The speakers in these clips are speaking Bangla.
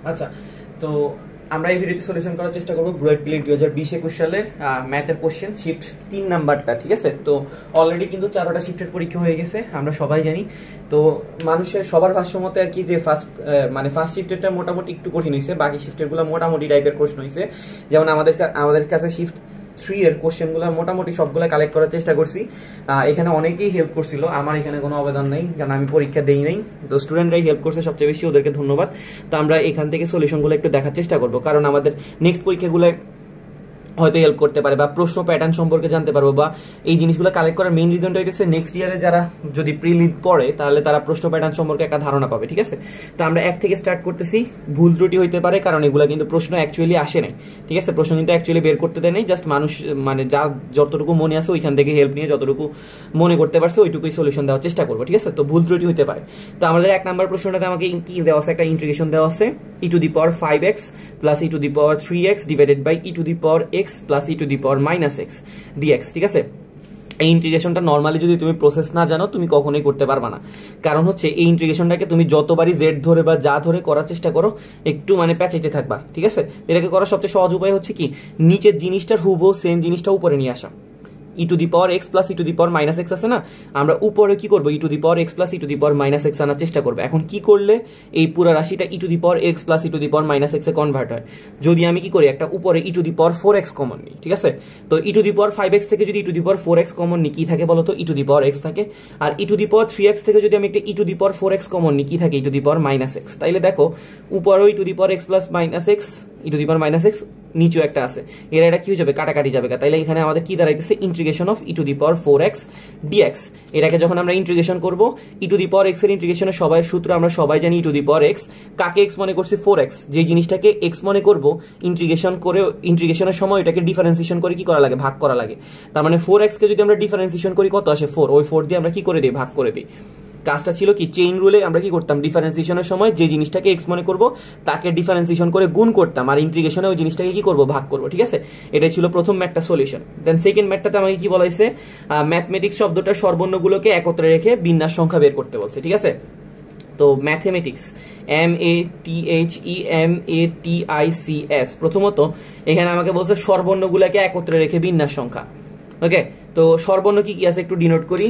আচ্ছা, তো আমরা এই ভিডিওতে সলিউশন করার চেষ্টা করবো বুয়েট প্রিলিম 2020-21 সালের ম্যাথের কোশ্চেন শিফট 3 নাম্বারটা, ঠিক আছে। তো অলরেডি কিন্তু 4টা শিফটের পরীক্ষা হয়ে গেছে, আমরা সবাই জানি। তো মানুষের সবার ভাষ্যমতে আর কি যে ফার্স্ট শিফটেরটা মোটামুটি একটু কঠিন হয়েছে, বাকি শিফটেরগুলো মোটামুটি টাইপের প্রশ্ন হয়েছে। যেমন আমাদের কাছে শিফট 3 এর কোশ্চেনগুলো মোটামুটি সবগুলো কালেক্ট করার চেষ্টা করছি। এখানে অনেকেই হেল্প করছিল, আমার এখানে কোনো অবদান নেই কারণ আমি পরীক্ষা দেই নাই। তো স্টুডেন্টরাই হেল্প করছে সবচেয়ে বেশি, ওদেরকে ধন্যবাদ। তো আমরা এখান থেকে সলিউশনগুলো একটু দেখার চেষ্টা করবো, কারণ আমাদের নেক্সট পরীক্ষাগুলো হয়তো হেল্প করতে পারে বা প্রশ্ন প্যাটার্ন সম্পর্কে জানতে পারবো। বা এই জিনিসগুলো কালেক্ট করার মেইন রিজনটা হইতেছে নেক্সট ইয়ারে যারা যদি প্রিলিম পড়ে তাহলে তারা প্রশ্ন প্যাটার্ন সম্পর্কে একটা ধারণা পাবে, ঠিক আছে। তো আমরা 1 থেকে স্টার্ট করতেছি, ভুল ত্রুটি হইতে পারে কারণ এগুলো কিন্তু প্রশ্ন অ্যাকচুয়ালি আসে নাই, ঠিক আছে। প্রশ্ন কিন্তু অ্যাকচুয়ালি বের করতে দেয় নাই, জাস্ট মানুষ যা যতটুকু মনে আছে ওইখান থেকে হেল্প নিয়ে যতটুকু মনে করতে পারছে ওইটুকুই সলিউশন দেওয়ার চেষ্টা করবো, ঠিক আছে। তো ভুল ত্রুটি হইতে পারে। তো আমাদের 1 নাম্বার প্রশ্নটাতে আমাকে কি দেওয়া আছে, একটা ইন্টিগ্রেশন দেওয়া আছে e⁵x plus e⁵3x divided by e⁵x plus e⁻⁻x dx, ঠিক আছে। এই ইন্টিগ্রেশনটা নর্মালি যদি তুমি প্রসেস না জানো তুমি কখনোই করতে পারবা না, কারণ হচ্ছে এই ইন্টিগ্রেশনটাকে তুমি যতবারই জেড ধরে বা যা ধরে করার চেষ্টা করো একটু প্যাচাইতে থাকবা, ঠিক আছে। এটাকে করার সবচেয়ে সহজ উপায় হচ্ছে কি, নিচের জিনিসটার হুবহু সেম জিনিসটা উপরে নিয়ে আসা। e⁻x প্লাস e⁻⁻x আছে না, আমরা উপরে কি করবো e⁻x প্লাস e⁻⁻x আনার চেষ্টা করবো। এখন কি করলে এই পুরো রাশিটা e⁻x প্লাস e⁻⁻x এ কনভার্ট হয়, যদি আমি কি করি একটা উপরে e⁻4x কমন নিই, ঠিক আছে। তো e⁵x থেকে যদি e⁻4x কমন নিই কি থাকে বলতো, e⁻x থাকে। আর e⁻3x থেকে যদি আমি একটা e⁻4x কমন নিই কি থাকে e⁻⁻x। তাইলে দেখো উপরেও e⁻x প্লাস -x e⁻⁻x নিচেও একটা আছে, এটা কি হয়ে যাবে, কাটাকাটি যাবে। তাইলে এখানে আমাদের কি দাঁড়াইতেছে ইন্টিগ্রেশন অফ e⁻4x dx। এটাকে যখন আমরা ইন্টিগ্রেশন করব, e⁻x এর ইন্টিগ্রেশনের সবাই সূত্র আমরা সবাই জানি e⁻x কাকে x মনে করছি 4x, যে জিনিসটাকে x মনে করব ইন্টিগ্রেশন করে ইন্টিগ্রেশনের সময় এটাকে ডিফারেন্সিয়েশন করে কি করা লাগে, ভাগ করা লাগে। তার মানে 4x কে যদি আমরা ডিফারেন্সিয়েশন করি কত আসে 4, ওই 4 দিয়ে আমরা কি করে দিই, ভাগ করে দিই। কাজটা ছিল কি, চেইন রুলে আমরা কি করতাম, ডিফারেন্সিয়েশনের সময় যে জিনিসটাকে x মনে করব তাকে ডিফারেন্সিয়েশন করে গুণ করতাম, আর ইন্টিগ্রেশনে ওই জিনিসটাকে কি করব, ভাগ করব, ঠিক আছে। এটাই ছিল প্রথম ম্যাথটা সলিউশন। দেন সেকেন্ড ম্যাথটাতে আমাকে কি বলা হয়েছে, ম্যাথমেটিক্স শব্দটার সর্বর্ণগুলোকে একত্রে রেখে বিন্যাস সংখ্যা বের করতে বলছে, ঠিক আছে। তো ম্যাথমেটিক্স MATHEMATICS, প্রথমত এখানে আমাকে বলছে সর্বর্ণগুলোকে একত্রে রেখে বিন্যাস সংখ্যা। ওকে, তো সর্বর্ণ কি কি আছে একটু ডিনোট করি,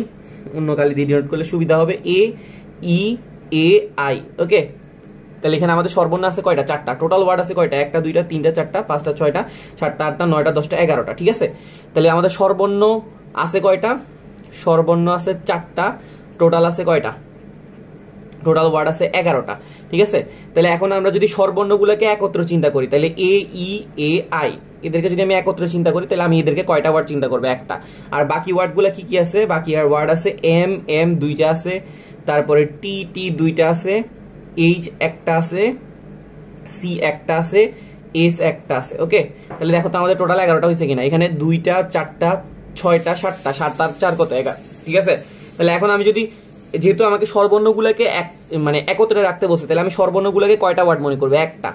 অন্য কালি দিয়ে ডিনোট করলে সুবিধা হবে, AEAI। ওকে, তাহলে এখানে আমাদের সর্বর্ণ আছে কয়টা, 4টা। টোটাল ওয়ার্ড আছে কয়টা, 1টা 2টা 3টা 4টা 5টা 6টা 7টা 8টা 9টা 10টা 11টা, ঠিক আছে। তাহলে আমাদের সর্বর্ণ আছে কয়টা, সর্বর্ণ আছে 4টা, টোটাল আছে কয়টা, টোটাল ওয়ার্ড আছে 11টা, ঠিক আছে। তাহলে এখন আমরা যদি সর্বর্ণগুলোকে একত্র চিন্তা করি, তাহলে AEAI এদেরকে যদি আমি একত্র চিন্তা করি তাহলে আমি এদেরকে কয়টা ওয়ার্ড চিন্তা করবো, একটা। আর বাকি ওয়ার্ডগুলো কি কি আছে, বাকি আর ওয়ার্ড আছে M 2টা আছে, তারপরে T 2টা আছে, H একটা আছে, C একটা আছে, S একটা আছে। ওকে, তাহলে দেখো তো আমাদের টোটাল 11টা হয়েছে কিনা, এখানে 2টা 4টা 6টা 7টা 7 আর 4 কত, 11, ঠিক আছে। তাহলে এখন আমি যদি, যেহেতু আমাকে সর্বর্ণগুলোকে একত্রে রাখতে বলছে, তাহলে আমি সর্বর্ণগুলোকে কয়টা ওয়ার্ড মনে করবো, 1টা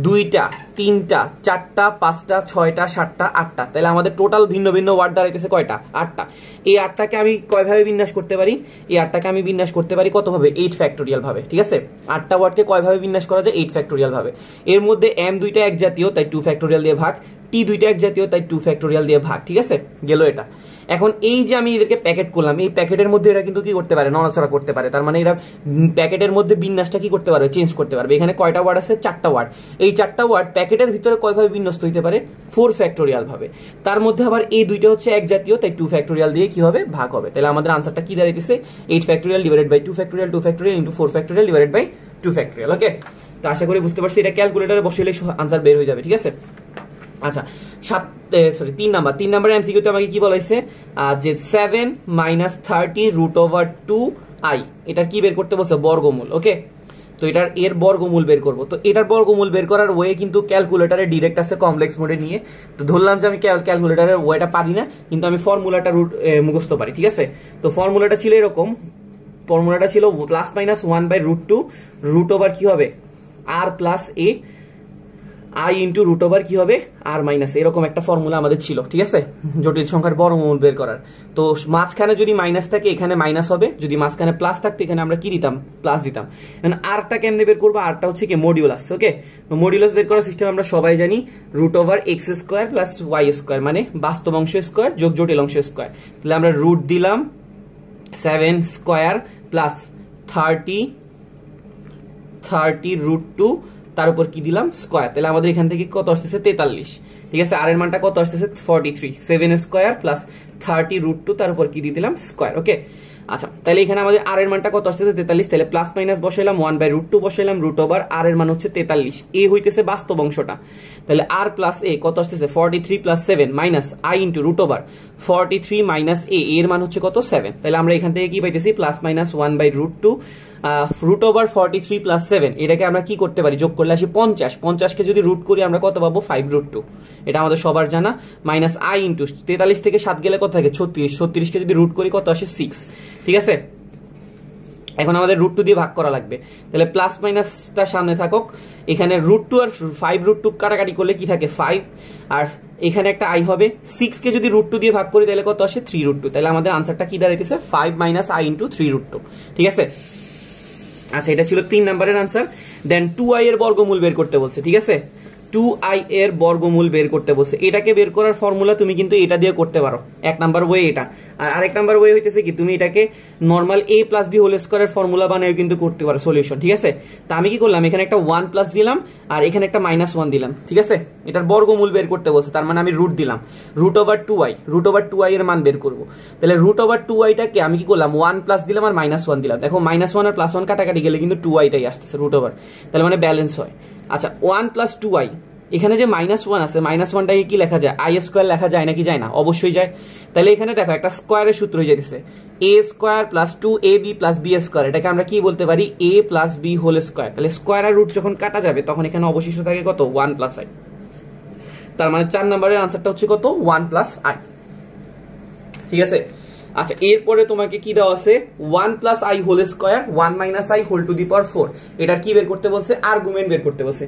2টা 3টা 4টা 5টা 6টা 7টা 8টা। তাহলে আমাদের টোটাল ভিন্ন ভিন্ন ওয়ার্ড দাঁড়াইতেছে কয়টা, 8টা। এই 8টাকে আমি কয়ভাবে বিন্যাস করতে পারি, এই 8টাকে আমি বিন্যাস করতে পারি কত ভাবে, 8 ফ্যাক্টোরিয়াল ভাবে, ঠিক আছে। 8টা ওয়ার্ডকে কয়ভাবে বিন্যাস করা যায়, 8 ফ্যাক্টোরিয়াল ভাবে। এর মধ্যে M 2টা এক জাতীয় তাই 2 ফ্যাক্টোরিয়াল দিয়ে ভাগ, T 2টা এক জাতীয় তাই 2 ফ্যাক্টোরিয়াল দিয়ে ভাগ, ঠিক আছে, গেল এটা। এখন এই যে আমি এদেরকে প্যাকেট করলাম, এই প্যাকেটের মধ্যে এরা কিন্তু কি করতে পারে, নড়াচড়া করতে পারে। তার মানে এরা প্যাকেটের মধ্যে বিন্যাসটা কি করতে পারবে, চেঞ্জ করতে পারবে। এখানে কয়টা ওয়ার্ড আছে, 4টা ওয়ার্ড। এই 4টা ওয়ার্ড প্যাকেটের ভিতরে কয়ভাবে বিন্যস্ত হইতে পারে, 4 ফ্যাক্টোরিয়াল ভাবে। তার মধ্যে আবার এই 2টা হচ্ছে এক জাতীয় তাই 2 ফ্যাক্টোরিয়াল দিয়ে কি হবে, ভাগ হবে। তাহলে আমাদের আনসারটা কি দাঁড়াইতেছে, 8 factorial divided by 2 factorial 2 factorial into 4 factorial divided by 2 factorial. Okay, তো আশা করি বুঝতে পারছি, এটা ক্যালকুলেটরে বসাইলে আনসার বের হয়ে যাবে, ঠিক আছে। আচ্ছা, 3 নাম্বার এমসিকিউতে আমাকে কি বলা হয়েছে, যে 7 - 30 √2i, এটার কি বের করতে বলছে, বর্গমূল। ওকে, তো এটার এর বর্গমূল বের করব। তো এটার বর্গমূল বের করার ওয়ে কিন্তু ক্যালকুলেটরে ডিরেক্ট আছে কমপ্লেক্স মোডে নিয়ে। তো ধরলাম যে আমি ক্যালকুলেটরের ওয়েটা পারি না, কিন্তু আমি ফর্মুলাটা মুখস্থ পারি, ঠিক আছে। তো ফর্মুলাটা ছিল এরকম, ফর্মুলাটা ছিল +- 1/√2 √ কি হবে, r + a i into root over কি হবে আর মাইনাস, এরকম একটা ফর্মুলা আমাদের ছিল, ঠিক আছে, জটিল সংখ্যার বর্গমূল বের করার। তো মাঝখানে যদি মাইনাস থাকে এখানে মাইনাস হবে, যদি মাঝখানে প্লাস থাকতো এখানে আমরা কি দিতাম, প্লাস দিতাম। এখন আরটা কেমনে বের করবো, আরটা হচ্ছে কি মডিউলাস। ওকে, তো মডিউলাস বের করার সিস্টেম আমরা সবাই জানি, root over x square plus y square, মানে বাস্তব অংশ স্কোয়ার যোগ জটিল অংশ স্কোয়ার। তাহলে আমরা রুট দিলাম 7 স্কোয়ার প্লাস 30 রুট 2 তার উপর কি দিলাম স্কোয়ার। তাহলে আমাদের এখান থেকে কত আসতেছে 43, ঠিক আছে। আর এর মানটা কত আসতেছে 43, 7 স্কোয়ার প্লাস 30 রুট 2 তার উপর কি দিয়ে দিলাম স্কোয়ার। ওকে, আচ্ছা, তাহলে এখানে আমাদের আর এর মানটা কত আসতেছে 43, তাহলে প্লাস মাইনাস বসাইলাম 1/√2 বসাইলাম, রুট ওভার আর এর মান হচ্ছে 43, এ হইতেছে বাস্তব অংশটা। তাহলে আর প্লাস এ কত আসতেছে 43 plus 7 minus i into root over 43 minus a, এর মান হচ্ছে কত 7। তাহলে আমরা এখান থেকে কি পাইতেছি plus minus 1/√2 root over 43 plus 7, এটাকে আমরা কি করতে পারি, যোগ করলে আসি 50, 50কে যদি রুট করি আমরা কত পাবো 5√2, এটা আমাদের সবার জানা। মাইনাস আই ইন্টু 43 থেকে 7 গেলে কত থাকে 36, 36কে যদি রুট করি কত আসে 6, ঠিক আছে। এখন আমাদের √2 দিয়ে ভাগ করা লাগবে, তাহলে প্লাস মাইনাসটা সামনে থাকুক, এখানে √2 আর 5√2 কাটাকাটি করলে কি থাকে 5, আর এখানে একটা আই হবে, 6কে যদি √2 দিয়ে ভাগ করি তাহলে কত আসে 3√2, তাহলে আমাদের আনসারটা কি দাঁড়াইতেছে 5 মাইনাস আই ইন্টু 3√2, ঠিক আছে। আচ্ছা, এটা ছিল 3 নাম্বারের আনসার। দেন 2i এর বর্গমূল বের করতে বলছে, ঠিক আছে, 2i এর বর্গমূল বের করতে বলছে। এটাকে বের করার ফর্মুলা তুমি কিন্তু এটা দিয়ে করতে পারো, 1 নাম্বার ওয়ে এটা। আর আরেক নাম্বার ওয়ে হইতেছে কি, তুমি এটাকে normal a plus b whole স্কয়ারের ফর্মুলা বানায় কিন্তু করতে পারো সলিউশন, ঠিক আছে। তা আমি কি করলাম, এখানে একটা 1 প্লাস দিলাম আর এখানে একটা -1 দিলাম, ঠিক আছে। এটার বর্গমূল বের করতে বলছে, তার মানে আমি রুট দিলাম, রুট ওভার 2i এর মান বের করব। তাহলে রুট ওভার 2iটাকে আমি কি করলাম 1 প্লাস দিলাম আর -1 দিলাম, দেখো -1 আর +1 কাটাকাটি গেলে কিন্তু 2iটাই আসতেছে রুট ওভার, তাহলে মানে ব্যালেন্স হয়। আচ্ছা, 1 প্লাস 2i, এখানে যে -1 আছে, -1টাকে কি লেখা যায়, আই স্কোয়ার লেখা যায় নাকি যায় না, অবশ্যই যায়। তাহলে এখানে দেখো একটা স্কোয়ারের সূত্র হয়ে যেতেছে a square plus 2ab plus b square, এটাকে আমরা কি বলতে পারি a plus b whole square. তাহলে স্কোয়ার আর রুট যখন কাটা যাবে তখন এখানে অবশিষ্ট থাকে কত 1 প্লাস i, তার মানে 4 নম্বরের আনসারটা হচ্ছে কত 1 প্লাস i, ঠিক আছে। আচ্ছা, এরপরে তোমাকে কি দেওয়া আছে 1 plus i whole square 1 minus i whole to the power 4, এটার কি বের করতে বলছে, আর্গুমেন্ট বের করতে বলছে।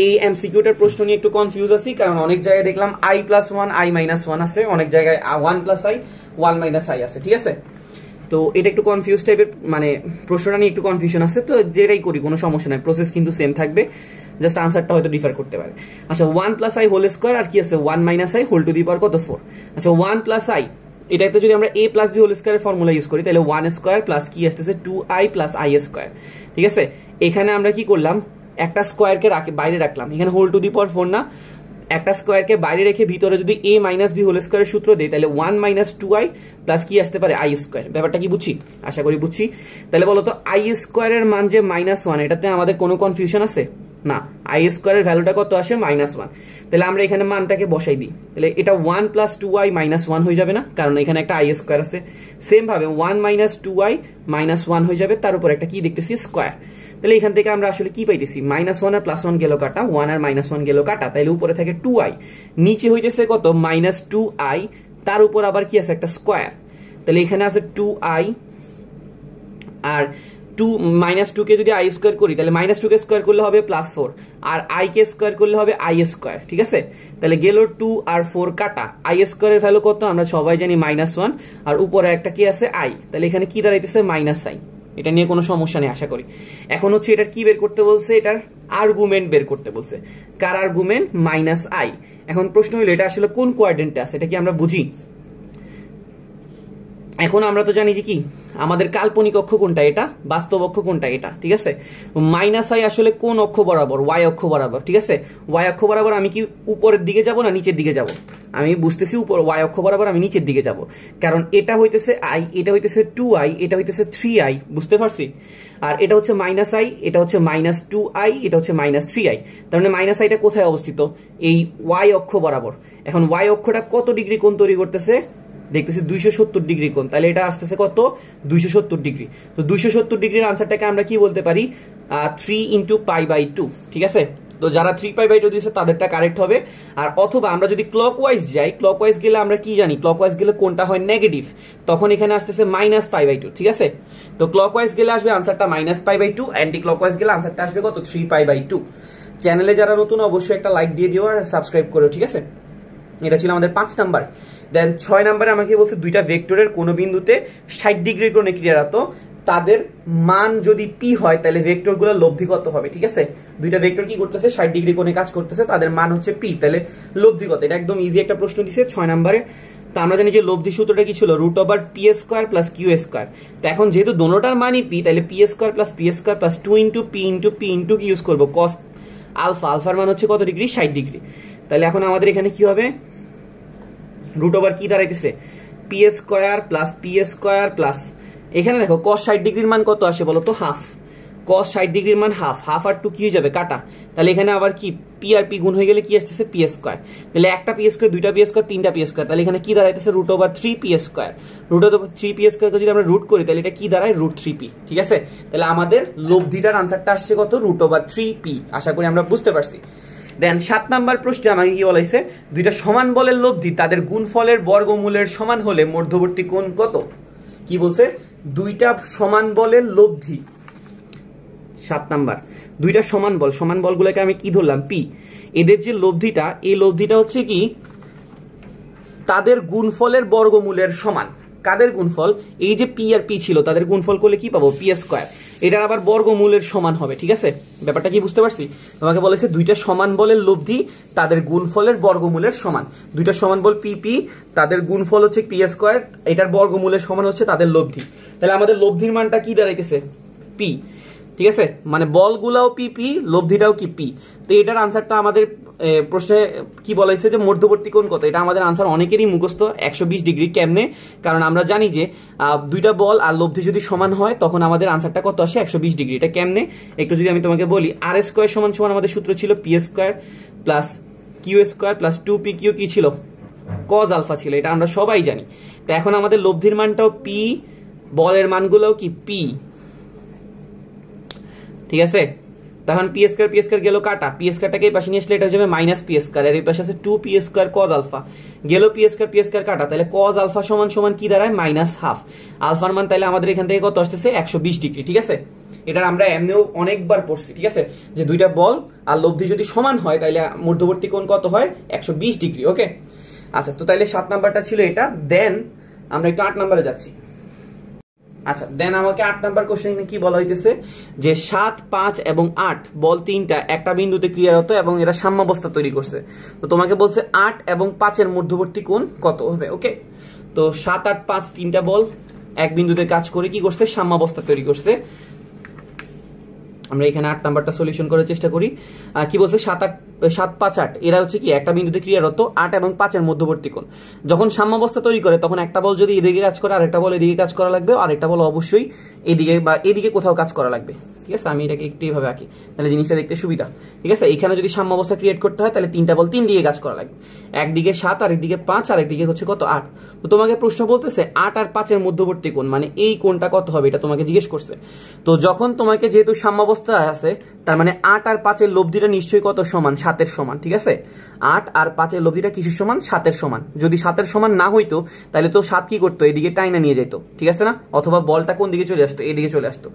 এই এমসিকিউটার প্রশ্ন নিয়ে একটু কনফিউজ আছি, কারণ অনেক জায়গায় দেখলাম i প্লাস 1 i মাইনাস 1 আছে, অনেক জায়গায় 1 প্লাস i 1 মাইনাস i আছে, ঠিক আছে। তো এটা একটু কনফিউজ টাইপের, মানে প্রশ্নটা নিয়ে একটু কনফিউশন আছে, তো যেটাই করি কোনো সমস্যা নাই, প্রসেস কিন্তু সেম থাকবে, জাস্ট আনসারটা হয়তো ডিফার করতে পারে। আচ্ছা, 1 প্লাস i হোল স্কয়ার আর কি আছে 1 minus i whole to the power কত 4। আচ্ছা, 1 প্লাস i, এটাতে যদি আমরা a প্লাস b হোল স্কয়ারের ফর্মুলা ইউজ করি তাহলে 1 স্কয়ার প্লাস কি আসতেছে 2i প্লাস i স্কয়ার, ঠিক আছে। এখানে আমরা কি করলাম, একটা স্কয়ারকে বাইরে রাখলাম, এখানে হোল টু দি পাওয়ার 4 না, একটা স্কয়ারকে বাইরে রেখে ভিতরে যদি a মাইনাস b হোল স্কয়ারের সূত্র দেই তাহলে 1 মাইনাস 2i প্লাস কি আসতে পারে i স্কয়ার। ব্যাপারটা কি বুঝছি, আশা করি বুঝছি। তাহলে বলো তো i স্কয়ারের মান যে -1, এটাতে আমাদের কোনো কনফিউশন আছে না, i স্কয়ারের ভ্যালুটা কত আসে -1। তাহলে আমরা এখানে মানটাকে বসাই দিই, তাহলে এটা 1 প্লাস 2i -1 হয়ে যাবে না, কারণ এখানে একটা i স্কয়ার আছে। সেম ভাবে 1 মাইনাস 2i -1 হয়ে যাবে, তার উপর একটা কি দেখতেছি স্কয়ার। তাহলে এখান থেকে আমরা আসলে কি পাইতেছি, -1 আর +1 গেল কাটা, 1 আর -1 গেল কাটা, তাহলে উপরে থাকে 2i, নিচে হইতেছে কত -2i, তার উপর আবার কি আছে একটা স্কয়ার। তাহলে এখানে আছে 2i আর 2 কে যদি i স্কয়ার করি তাহলে -2 কে স্কয়ার করলে হবে +4, আর i কে স্কয়ার করলে হবে i স্কয়ার, ঠিক আছে। তাহলে গেল 2 আর 4 কাটা, i স্কয়ারের ভ্যালু কত আমরা সবাই জানি -1, আর উপরে একটা কি আছে i, তাহলে এখানে কি দাঁড়াইতেছে -i। এটা নিয়ে কোনো সমস্যা নেই আশা করি। এখন হচ্ছে এটার কি বের করতে বলছে, এটার আর্গুমেন্ট বের করতে বলছে। কার আর্গুমেন্ট, -i। এখন প্রশ্ন হলো এটা আসলে কোন কোয়াড্রেন্টে আছে, এটা কি আমরা বুঝি। এখন আমরা তো জানি যে কি আমাদের কাল্পনিক অক্ষ কোনটা, এটা বাস্তব অক্ষ কোনটা, এটা, ঠিক আছে। -i আসলে কোন অক্ষ বরাবর, y অক্ষ বরাবর, ঠিক আছে। y অক্ষ বরাবর আমি কি উপরের দিকে যাব না নিচের দিকে যাব, আমি বুঝতেছি উপর y অক্ষ বরাবর আমি নিচের দিকে যাব, কারণ এটা হইতেছে i, এটা হইতেছে 2i, এটা হইতেছে 3i, বুঝতে পারছি। আর এটা হচ্ছে -i, এটা হচ্ছে -2i, এটা হচ্ছে -3i, তার মানে -iটা কোথায় অবস্থিত, এই y অক্ষ বরাবর। এখন y অক্ষটা কত ডিগ্রি কোণ তৈরি করতেছে, দেখতেছি 270 ডিগ্রি কোণ, তাহলে এটা আসতেছে কত 270 ডিগ্রি। তো 270 ডিগ্রির আনসারটাকে আমরা কি বলতে পারি 3 × π/2, ঠিক আছে। তো যারা 3π/2 দিয়েছে তাদেরটা কারেক্ট হবে। আর অথবা আমরা যদি ক্লকওয়াইজ যাই, ক্লকওয়াইজ গেলে আমরা কি জানি, ক্লকওয়াইজ গেলে কোনটা হয় নেগেটিভ, তখন এখানে আসতেছে -π/2, ঠিক আছে। তো ক্লকওয়াইজ গেলে আসবে আনসারটা -π/2, অ্যান্টি ক্লকওয়াইজ গেলে আনসারটা আসবে কত 3π/2। চ্যানেলে যারা নতুন অবশ্যই একটা লাইক দিয়ে দিও আর সাবস্ক্রাইব করো, ঠিক আছে? এটা ছিল আমাদের 5 নাম্বার। দেন 6 নাম্বারে আমাকে বলছে দুইটা ভেক্টরের কোনো বিন্দুতে 60 ডিগ্রি কোণে ক্রিয়ারত, তাদের মান যদি পি হয় তাহলে ভেক্টরগুলোর লব্ধি কত হবে, ঠিক আছে? দুইটা ভেক্টর কি করতেছে, 60 ডিগ্রি কোণে কাজ করতেছে, তাদের মান হচ্ছে পি, তাহলে লব্ধি কত? এটা একদম ইজি একটা প্রশ্ন দিছে 6 নাম্বারে। তো আমরা জানি যে লব্ধি সূত্রটা কি ছিল, √/p² + q²। তো এখন যেহেতু দোনোটার মানই পি, তাহলে p² + p² + 2 * p * p * কি ইউজ করবো, cos আলফা। আলফার মান হচ্ছে কত ডিগ্রি, 60 ডিগ্রি। তাহলে এখন আমাদের এখানে কি হবে, √/, কি দাঁড়াইতেছে, p² + p² এখানে দেখো cos 60 ডিগ্রির মান কত আসে বলো তো, হাফ। cos 60 ডিগ্রির মান হাফ, হাফ আর 2 কি হয়ে যাবে, কাটা। তাহলে এখানে আবার কি পি আর পি গুণ হয়ে গেলে কি আসতেছে, p²। তাহলে একটা p², দুইটা p², তিনটা p², তাহলে এখানে কি দাঁড়াইতেছে, √/3p²। √/3p² যদি আমরা রুট করি তাহলে এটা কি দাঁড়ায়, √3p, ঠিক আছে? তাহলে আমাদের লব্ধিটার আনসারটা আসছে কত, √/3p। আশা করি আমরা বুঝতে পারছি। দেন 7 নাম্বার প্রশ্নে আমাকে কি বলাইছে, দুইটা সমান বলের লব্ধি তাদের গুণফলের বর্গমূলের সমান হলে মধ্যবর্তী কোণ কত? কি বলছে, দুইটা সমান বলের লব্ধি, 7 নাম্বার, দুইটা সমান বল, সমান বলগুলোকে আমি কি ধরলাম, পি। এদের যে লব্ধিটা, এই লব্ধিটা হচ্ছে কি তাদের গুণফলের বর্গমূলের সমান। কাদের গুণফল, এই যে পি আর পি ছিল তাদের গুণফল করলে কি পাবো, p²। এটার আবার বর্গমূলের সমান হবে, ঠিক আছে? ব্যাপারটা কি বুঝতে পারছি? তোমাকে বলেছে দুইটা সমান বলের লব্ধি তাদের গুণফলের বর্গমূলের সমান। দুইটা সমান বল পি পি, তাদের গুণফল হচ্ছে p², এটার বর্গমূলের সমান হচ্ছে তাদের লব্ধি। তাহলে আমাদের লব্ধির মানটা কি দাঁড়াইতেছে, পি, ঠিক আছে? মানে বলগুলাও পি পি, লব্ধিটাও কি পি। তো এটার আনসারটা আমাদের প্রশ্নে কি বলাইছে যে মধ্যবর্তী কোণ কত, এটা আমাদের আনসার অনেকেরই মুখস্থ, 120 ডিগ্রি। কেমনে, কারণ আমরা জানি যে দুইটা বল আর লব্ধি যদি সমান হয় তখন আমাদের আনসারটা কত আসে, 120 ডিগ্রি। এটা কেমনে একটু যদি আমি তোমাকে বলি, r² সমান আমাদের সূত্র ছিল p² + q² + 2pq, কি ছিল, cos আলফা ছিল, এটা আমরা সবাই জানি। তো এখন আমাদের লব্ধির মানটাও পি, বলের মানগুলোও কি পি, ঠিক আছে? তখন p² গেল কাটা, p²টাকে এই পাশে নিয়ে আসলে এটা হয়ে যাবে -p², আর এই পাশে আছে 2p² cos আলফা, গেল p² কাটা, তাহলে cos আলফা সমান কি দাঁড়ায়, -হাফ। আলফার মান তাহলে আমাদের এখান থেকে কত আসতেছে, 120 ডিগ্রি, ঠিক আছে? এটা আমরা এমনিও অনেকবার পড়ছি, ঠিক আছে? যে দুইটা বল আর লব্ধি যদি সমান হয় তাহলে মধ্যবর্তী কোণ কত হয়, 120 ডিগ্রি। ওকে, আচ্ছা, তো তাহলে 7 নাম্বারটা ছিল এটা। দেন আমরা একটু 8 নাম্বারে যাচ্ছি। আচ্ছা, দেন আমাকে 8 নাম্বার কোশ্চেনে কি বলা হইতেছে, যে 7, 5 এবং 8 বল তিনটা একটা বিন্দুতে ক্রিয়ারত এবং এরা সাম্যাবস্থা তৈরি করছে। তো তোমাকে বলছে 8 এবং 5 এর মধ্যবর্তী কোণ কত হবে। ওকে, তো 7, 8, 5 তিনটা বল এক বিন্দুতে কাজ করে কি করছে, সাম্যাবস্থা তৈরি করছে। আমরা এখানে 8 নাম্বারটা সলিউশন করার চেষ্টা করি। কি বলছে, 7, 5, 8 এরা হচ্ছে কি একটা বিন্দুতে ক্রিয়ারত, 8 এবং 5 এর মধ্যবর্তী কোণ। যখন সাম্যাবস্থা তৈরি করে তখন একটা বল যদি এদিকে কাজ করে, আরেকটা বল এদিকে কাজ করা লাগবে, আর একটা বল অবশ্যই এদিকে বা এদিকে কোথাও কাজ করা লাগবে, ঠিক আছে? আমি এটাকে একটু এইভাবে আঁকি, তাহলে জিনিসটা দেখতে সুবিধা, ঠিক আছে? এখানে যদি সাম্যাবস্থা ক্রিয়েট করতে হয় তাহলে তিনটা বল তিন দিকে কাজ করা লাগবে, একদিকে 7, আর একদিকে 5, আর একদিকে হচ্ছে কত, 8। তো তোমাকে প্রশ্ন বলতেছে 8 আর 5 এর মধ্যবর্তী কোণ, মানে এই কোণটা কত হবে, এটা তোমাকে জিজ্ঞেস করছে। তো যখন তোমাকে যেহেতু সাম্যাবস্থা আছে, তার মানে 8 আর 5 এর লব্ধিটা নিশ্চয়ই কত সমান, 7 এর সমান, ঠিক আছে? 8 আর 5 এর লব্ধিটা কিসের সমান, 7 এর সমান। যদি 7 এর সমান না হইতো তাহলে তো 7 কি করতো, এদিকে টাইনা নিয়ে যেত, ঠিক আছে না? অথবা বলটা কোন দিকে চলে আসতো, এদিকে চলে আসতো।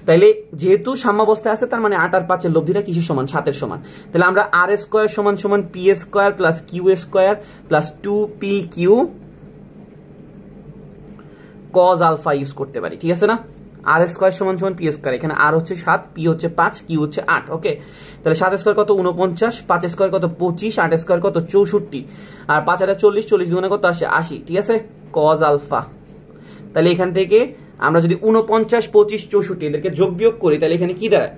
তাইলে যেহেতু সাম্যাবস্থায় আছে তার মানে 8 আর 5 এর লব্ধিটা কিসের সমান, 7 এর সমান। তাহলে আমরা r² সমান p² + q² + 2pq cos alpha use করতে পারি, ঠিক আছে না? r² সমান p², এখানে r হচ্ছে 7, p হচ্ছে 5, q হচ্ছে 8। ওকে, তাহলে 7² কত, 49, 5² কত, 25, 8² কত, 64, আর 5 আর 40, 40 দুগুণে কত আসে, 80, ঠিক আছে? cos alpha. তাহলে এখান থেকে আমরা যদি 49, 25, 64 এদেরকে যোগ বিয়োগ করি তাহলে এখানে কি দাঁড়ায়,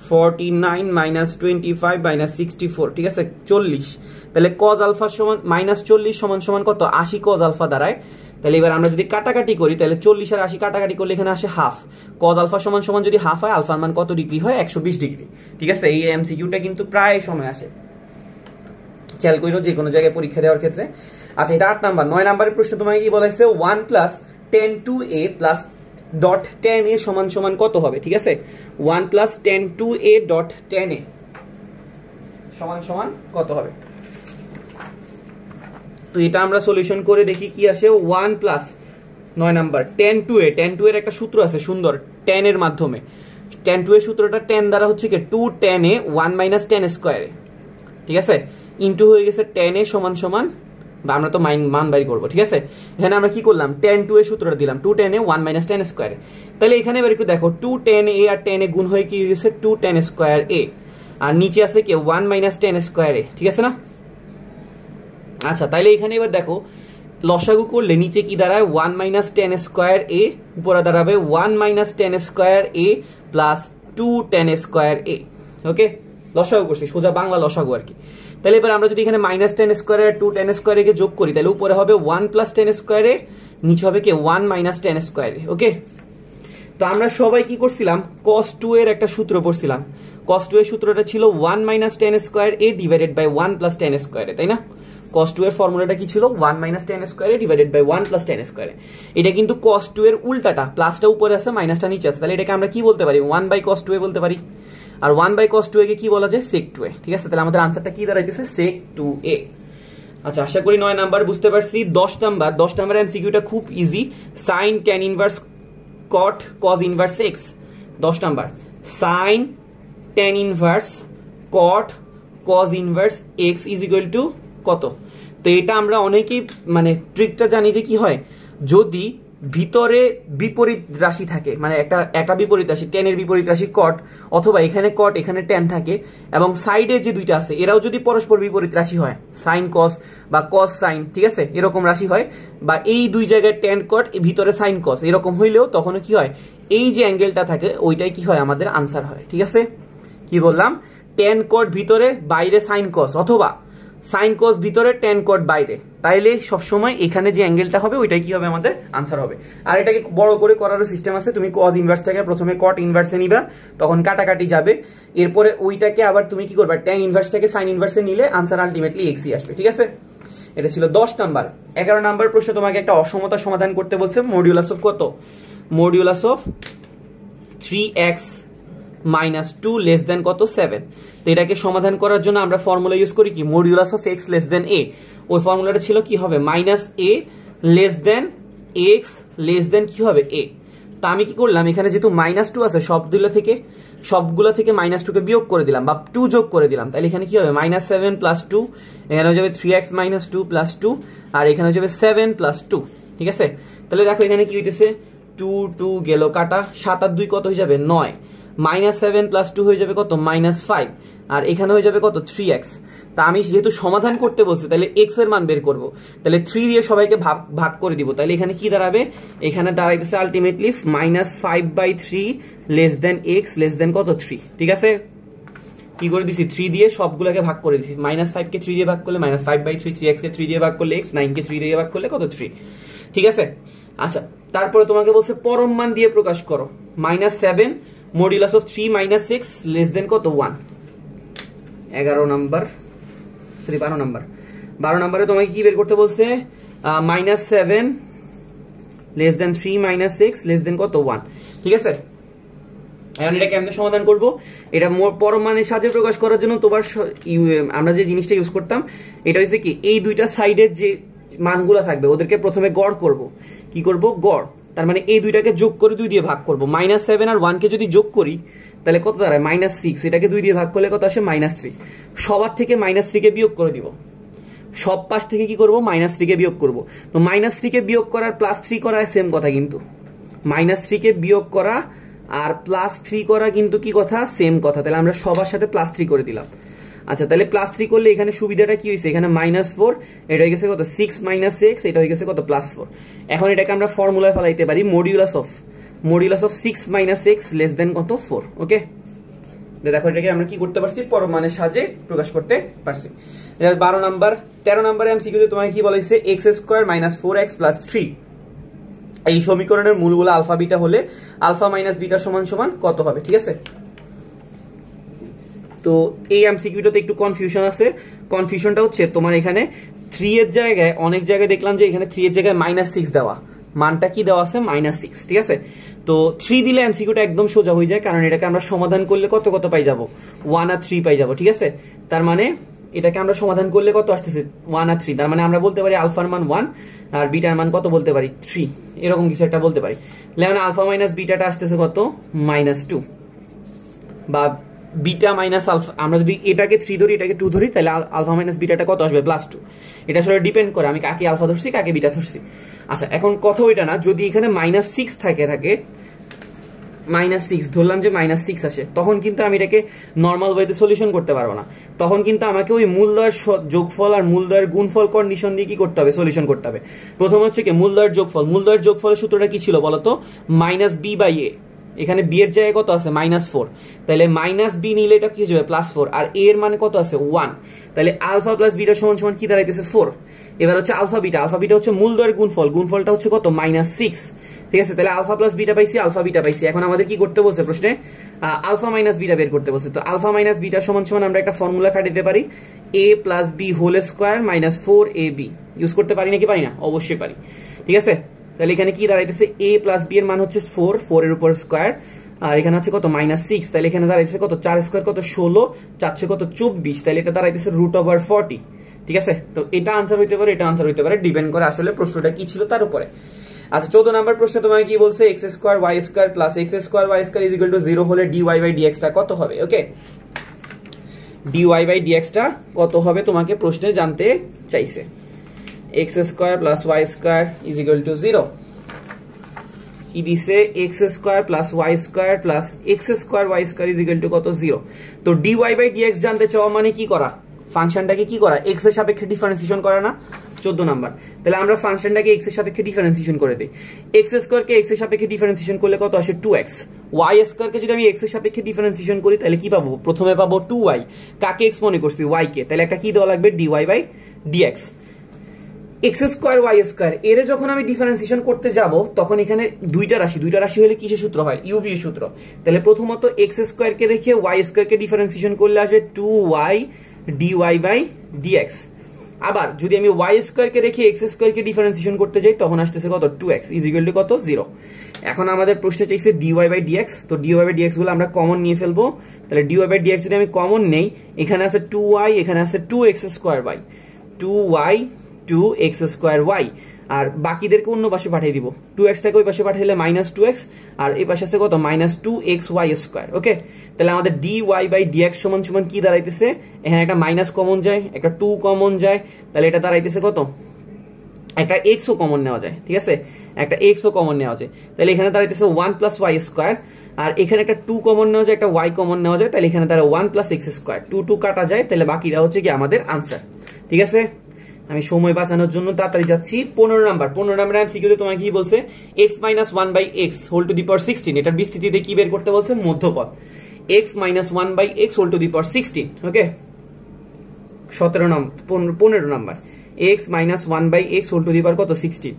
49 - 25 - 64, ঠিক আছে? 40। তাহলে cos আলফা সমান -40 সমান কত, 80 cos আলফা দাঁড়ায়। তাহলে এবার আমরা যদি কাটাকাটি করি তাহলে 40 আর 80 কাটাকাটি করলে এখানে আসে হাফ। cos আলফা সমান যদি হাফ হয়, আলফার মান কত ডিগ্রি হয়, 120 ডিগ্রি, ঠিক আছে? এই এমসিকিউটা কিন্তু প্রায় সময় আসে, খেয়াল করো যে কোনো জায়গায় পরীক্ষা দেওয়ার ক্ষেত্রে। আচ্ছা, এটা 8 নাম্বার। 9 নাম্বারের প্রশ্ন তোমাকে কি বলেছে, 1 + 10(2a) + 10a সমান কত হবে, ঠিক আছে? 1 + 10(2a) .10a সমান কত হবে? তো এটা আমরা সলিউশন করে দেখি কি আসে। 1 + 9 নাম্বার 10(2a) এর একটা সূত্র আছে সুন্দর, 10 এর মাধ্যমে tan 2 এর সূত্রটা tan দ্বারা হচ্ছে কি 2 tan a 1 মাইনাস tan স্কয়ারে, ঠিক আছে, ইনটু হয়ে গেছে tan a সমান সমান, বা আমরা তো মান বাই করব, ঠিক আছে। এখানে আমরা কি করলাম, tan 2 এর সূত্রটা দিলাম 2 tan a 1 মাইনাস tan স্কয়ারে। তাহলে এখানে এবার একটু দেখো 2 tan a R tan a গুণ হয়ে কি হয়ে গেছে 2 tan স্কয়ার a, আর নিচে আছে কি 1 মাইনাস tan স্কয়ারে, ঠিক আছে না। আচ্ছা তাইলে এখানে এবার দেখো লসাগু করলে নিচে কি দাঁড়ায় 1 মাইনাস tan স্কয়ার a, উপরে দাঁড়াবে 1 minus tan square a plus 2 tan square a। ওকে, লসাগু করছি, সোজা বাংলা লসাগু আর কি। তাহলে এবার আমরা যদি এখানে মাইনাস tan স্কয়ার আর 2 tan স্কয়ার কে যোগ করি, তাহলে উপরে হবে 1 প্লাস tan স্কয়ার a, নিচে হবে কি 1 মাইনাস tan স্কয়ার a। ওকে, তো আমরা সবাই কি করছিলাম, cos 2 এর একটা সূত্র পড়ছিলাম। cos 2 এর সূত্রটা ছিল 1 minus tan square a divided by 1 plus tan square a, তাই না। cos 2 এর ফর্মুলাটা কি ছিল 1 minus tan square a divided by 1 plus tan square a। এটা কিন্তু cos 2 এর উল্টাটা, প্লাসটা উপরে আছে মাইনাসটা নিচে আছে, তাহলে এটাকে আমরা কি বলতে পারি 1 বাই cos 2a বলতে পারি। আর 1 বাই cos 2a কে কি বলা যায় sec 2a, ঠিক আছে। তাহলে আমাদের आंसरটা কি দাঁড়াইতেছে sec 2a। আচ্ছা আশা করি 9 নাম্বার বুঝতে পারছি। 10 নাম্বার এমসিকিউটা খুব easy, sin tan inverse cot cos inverse x। 10 number sin tan inverse cot cos inverse x is equal to কত। তো এটা আমরা অনেকেই মানে ট্রিকটা জানি যে কি হয়, যদি ভিতরে বিপরীত রাশি থাকে, মানে একটা বিপরীত রাশি tan এর বিপরীত রাশি cot, অথবা এখানে cot এখানে tan থাকে, এবং সাইডে যে দুইটা আছে এরাও যদি পরস্পর বিপরীত রাশি হয়, sin cos বা cos sin, ঠিক আছে, এরকম রাশি হয়, বা এই দুই জায়গায় tan cot ভিতরে sin cos এরকম হইলেও তখন কি হয়, এই যে অ্যাঙ্গেলটা থাকে ওইটাই কি হয় আমাদের আনসার হয়, ঠিক আছে। কি বললাম, tan cot ভিতরে বাইরে sin cos, অথবা sin cos ভিতরে tan cot বাইরে, তাইলে সব সময় এখানে যে অ্যাঙ্গেলটা হবে ওইটাই কি হবে আমাদের আনসার হবে। আর এটাকে বড় করে করার সিস্টেম আছে, তুমি cos ইনভার্সটাকে প্রথমে cot ইনভার্সে নিবা, তখন কাটাকাটি যাবে, এরপরে ওইটাকে আবার তুমি কি করবা tan ইনভার্সটাকে sin ইনভার্সে নিলে আনসার আলটিমেটলি x ই আসবে, ঠিক আছে। এটা ছিল 10 নাম্বার। 11 নাম্বার প্রশ্ন তোমাকে একটা অসমতা সমাধান করতে বলছে, মডিউলাস অফ কত, modulus of 3x minus 2 less than কত 7। তো এটাকে সমাধান করার জন্য আমরা ফর্মুলা ইউজ করি কি, modulus of x less then a। ওই ফর্মুলাটা ছিল কি হবে, minus a less than x less দেন কি হবে a। তা আমি কি করলাম, এখানে যেহেতু মাইনাস 2 আছে সবগুলো থেকে মাইনাস 2 কে বিয়োগ করে দিলাম বা 2 যোগ করে দিলাম, তাহলে এখানে কি হবে মাইনাস 7 প্লাস 2, এখানে হয়ে যাবে 3x মাইনাস 2 প্লাস 2, আর এখানে হয়ে যাবে 7 প্লাস 2, ঠিক আছে। তাহলে দেখো এখানে কি হইতেছে 2 2 গেল কাটা, 7 আর 2 কত হয়ে যাবে 9, মাইনাস 7 প্লাস 2 হয়ে যাবে কত মাইনাস 5, আর এখানে হয়ে যাবে কত 3x। তা আমি যেহেতু সমাধান করতে বলছি তাহলে x এর মান বের করব, তাহলে 3 দিয়ে সবাইকে ভাগ করে দিব, তাহলে এখানে কি দাঁড়াবে, এখানে দাঁড়াইতেছে ultimately minus 5/3 less than x less than কত 3, ঠিক আছে। কি করে দিছি, 3 দিয়ে সবগুলোকে ভাগ করে দিছি, মাইনাস 5 কে 3 দিয়ে ভাগ করলে মাইনাস 5/3, 3x কে 3 দিয়ে ভাগ করলে x, 9 কে 3 দিয়ে ভাগ করলে কত 3, ঠিক আছে। আচ্ছা তারপরে তোমাকে বলছে পরম মান দিয়ে প্রকাশ করো, minus 7 modulus of 3 minus 6 less than কত 1। 12 নাম্বারে তোমাকে কি বের করতে বলছে, minus 7 less than 3 minus 6 less than কত 1, ঠিক আছে। এখন এটা কেমনে সমাধান করব, এটা পরম মানের সাহায্যে প্রকাশ করার জন্য তোমার আমরা যে জিনিসটা ইউজ করতাম এটা হচ্ছে কি, এই দুইটা সাইডের যে মানগুলো থাকবে ওদেরকে প্রথমে গড় করব। কি করব, গড়, তার মানে এই দুইটাকে যোগ করে 2 দিয়ে ভাগ করব। মাইনাস 7 আর 1 কে যদি যোগ করি তাহলে কত দাঁড়ায় মাইনাস 6, এটাকে 2 দিয়ে ভাগ করলে কত আসে মাইনাস 3। সবার থেকে মাইনাস 3 কে বিয়োগ করে দিব, সব পাশ থেকে কি করব মাইনাস 3 কে বিয়োগ করব। তো মাইনাস 3 কে বিয়োগ করার প্লাস 3 করা সেম কথা, কিন্তু মাইনাস 3 কে বিয়োগ করা আর প্লাস 3 করা কিন্তু কি কথা, সেম কথা। তাহলে আমরা সবার সাথে প্লাস 3 করে দিলাম। আচ্ছা তাহলে প্লাস 3 করলে এখানে সুবিধাটা কি হয়েছে, এখানে মাইনাস 4, এটা হয়ে গেছে কত 6 মাইনাস 6, এটা হয়ে গেছে কত প্লাস 4। এখন এটাকে আমরা ফর্মুলায় ফেলাইতে পারি, modulus of 6 minus 6 less than কত 4। ওকে, দেখো এটাকে আমরা কি করতে পারছি, পরম মানের সাহায্যে প্রকাশ করতে পারছি। 12 নাম্বার। 13 নম্বরে এমসিকিউতে তোমাকে কি বলেছে, x square minus 4x plus 3 এই সমীকরণের মূলগুলো আলফা বিটা হলে আলফা মাইনাস বিটা সমান সমান কত হবে, ঠিক আছে। তো এই এমসিকিউটাতে একটু কনফিউশন আছে, কনফিউশনটা হচ্ছে তোমার এখানে 3 এর জায়গায় অনেক জায়গায় দেখলাম যে এখানে 3 এর জায়গায় মাইনাস 6 দেওয়া, মানটা কি দেওয়া আছে মাইনাস 6, ঠিক আছে। তো 3 দিলে এমসিকিউটা একদম সোজা হয়ে যায়, কারণ এটাকে আমরা সমাধান করলে কত কত পাই যাব, 1 আর 3 পাই যাব, ঠিক আছে। তার মানে এটাকে আমরা সমাধান করলে কত আসতেছে 1 আর 3, তার মানে আমরা বলতে পারি আলফার মান 1 আর বিটার মান কত বলতে পারি 3, এরকম কিছু একটা বলতে পারি। তাহলে আলফা মাইনাস বিটাটা আসতেছে কত মাইনাস 2, বা বিটা মাইনাস আলফা, আমরা যদি এটাকে 3 ধরি এটাকে 2 ধরি, তাহলে আলফা মাইনাস বিটাটা কত আসবে? +2। এটা আসলে ডিপেন্ড করে আমি কাকে আলফা ধরছি কাকে বিটা ধরছি। আচ্ছা, এখন কথা ওইটা না, যদি এখানে -6 থাকে -6 ধরলাম যে -6 আসে, তখন কিন্তু আমি এটাকে নর্মাল ওয়েতে সলিউশন করতে পারবো না। তখন কিন্তু আমাকে ওই মূলদয়ের যোগফল আর মূলদয়ের গুণফল কন্ডিশন দিয়ে কি করতে হবে? সলিউশন করতে হবে। প্রথম হচ্ছে কি মূলদয়ের যোগফল। মূলদয়ের যোগফলের সূত্রটা কি ছিল বলতো? -b/a। এখানে বি এর জায়গায় কত আছে? -4। তাহলে -b নিলে এটা কি হয়ে যাবে? +4। আর a এর মানে কত আছে? 1। তাহলে আলফা প্লাস বিটা সমান কি দাঁড়াইতেছে? 4। এবার হচ্ছে আলফা বিটা। আলফা বিটা হচ্ছে মূলদয়ের গুণফল। গুণফলটা হচ্ছে কত? -6। ঠিক আছে, তাহলে আলফা প্লাস বিটা পাইছি, আলফা বিটা পাইছি। এখন আমাদের কি করতে বলছে প্রশ্নে? আলফা মাইনাস বিটা বের করতে বলছে। তো আলফা মাইনাস বিটা সমান আমরা একটা ফর্মুলা খাটাতে পারি, a + b whole square -4ab। Use করতে পারি নাকি পারি না? অবশ্যই পারি। ঠিক আছে, তাহলে এখানে কি দাঁড়াইতেছে? a + b এর মান হচ্ছে 4, 4 এর উপর স্কয়ার, আর এখানে হচ্ছে কত? -6। তাহলে এখানে দাঁড়াইতেছে কত? 4 স্কয়ার কত? 16, 4 কত? 24। তাহলে এটা দাঁড়াইতেছে √40। ঠিক আছে, তো এটা আনসার হইতে পারে, এটা আনসার হইতে পারে, ডিপেন্ড করে আসলে প্রশ্নটা কি ছিল তার উপরে। আচ্ছা, 14 নাম্বার প্রশ্ন তোমাকে কি বলছে? x² y² + x² y² 0 হলে dy/dx টা কত হবে? ওকে, dy/dx টা কত হবে তোমাকে প্রশ্নে জানতে চাইছে। x² + y² 0 কি দিছে? x² + y² + x² y² কত? 0। তো dy/dx জানতে চাওয়া মানে কি করা? ফাংশনটাকে কি করা? x এর সাপেক্ষে ডিফারেন্সিয়েশন করা না? 14 নাম্বার। তাহলে আমরা ফাংশনটাকে x এর সাপেক্ষে ডিফারেন্সিয়েশন করে দেই। x² কে x এর সাপেক্ষে ডিফারেন্সিয়েশন করলে কত আসে? 2x। y² কে যদি আমি x এর সাপেক্ষে ডিফারেন্সিয়েশন করি তাহলে কি পাবো? প্রথমে পাবো 2y। কাকে x মনে করছি? y কে। তাহলে একটা কি দেওয়া লাগবে? dy/dx। x² y² এর যখন আমি ডিফারেন্সিয়েশন করতে যাব তখন এখানে দুইটা রাশি হলে কিসের সূত্র হয়? uv এর সূত্র। তাহলে প্রথমত x² কে রেখে y² কে ডিফারেন্সিয়েশন করলে আসবে 2y dy/dx। আবার যদি আমি y² কে রেখে x² কে ডিফারেন্সিয়েশন করতে যাই তখন আসতেছে কত? 2x কত? 0। এখন আমাদের প্রশ্নে চাইছে dy/dx। তো dy/dx গুলো আমরা কমন নিয়ে ফেলবো। তাহলে dy/dx যদি আমি কমন নেই, এখানে আছে 2y, এখানে আছে 2x²y, 2y 2x²y, আর বাকিদেরকে অন্য পাশে পাঠিয়ে দিব। 2x টাকে ওই পাশে পাঠিয়ে দিলে -2x, আর এই পাশে আছে কত? -2xy²। ওকে, তাহলে আমাদের dy/dx সমান কি দাঁড়াইতেছে? এখানে একটা মাইনাস কমন যায়, একটা 2 কমন যায়, তাহলে এটা দাঁড়াইতেছে কত? একটা x ও কমন নেওয়া যায়। ঠিক আছে, একটা x ও কমন নেওয়া যায়, তাহলে এখানে দাঁড়াইতেছে 1 + y², আর এখানে একটা 2 কমন নেওয়া যায়, একটা y কমন নেওয়া যায়, তাহলে এখানে দাঁড়ায় 1 + x²। 2 কাটা যায়, তাহলে বাকিটা হচ্ছে কি আমাদের আনসার। ঠিক আছে, আমি সময় বাঁচানোর জন্য তাড়াতাড়ি যাচ্ছি। 15 নাম্বার এমসিকিউতে তোমাকে কি বলছে? x - 1/x whole to the power 16। এটার বিস্তৃতিতে কি বের করতে বলছে? মধ্যপদ। x - 1/x whole to the power 16। Okay, 15 number x - 1/x whole to the power কত? 16।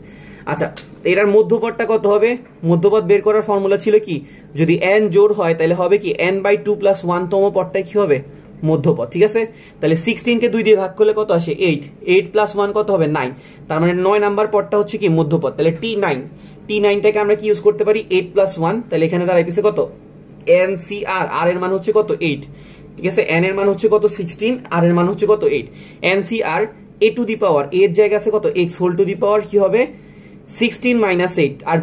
আচ্ছা, এটার মধ্যপদটা কত হবে? মধ্যপদ বের করার ফর্মুলা ছিল কি? যদি n জোড় হয় তাহলে হবে কি? n/2 + 1 তম পদটাই কি হবে? মধ্যপদ। ঠিক আছে, তাহলে 16 কে 2 দিয়ে ভাগ করলে কত আসে? 8। 8 + 1 কত হবে? 9। তার মানে 9 নাম্বার পদটা হচ্ছে কি? মধ্যপদ। তাহলে t9 টাকে আমরা কি ইউজ করতে পারি? 8 + 1। তাহলে এখানে দাঁড়াইতেছে কত? NCR। r এর মান হচ্ছে কত? 8। ঠিক আছে, n এর মান হচ্ছে কত? 16, r এর মান হচ্ছে কত? 8। NCR a two the power, a এর জায়গা আছে কত? x whole to the power কি হবে? 16 - 8। আর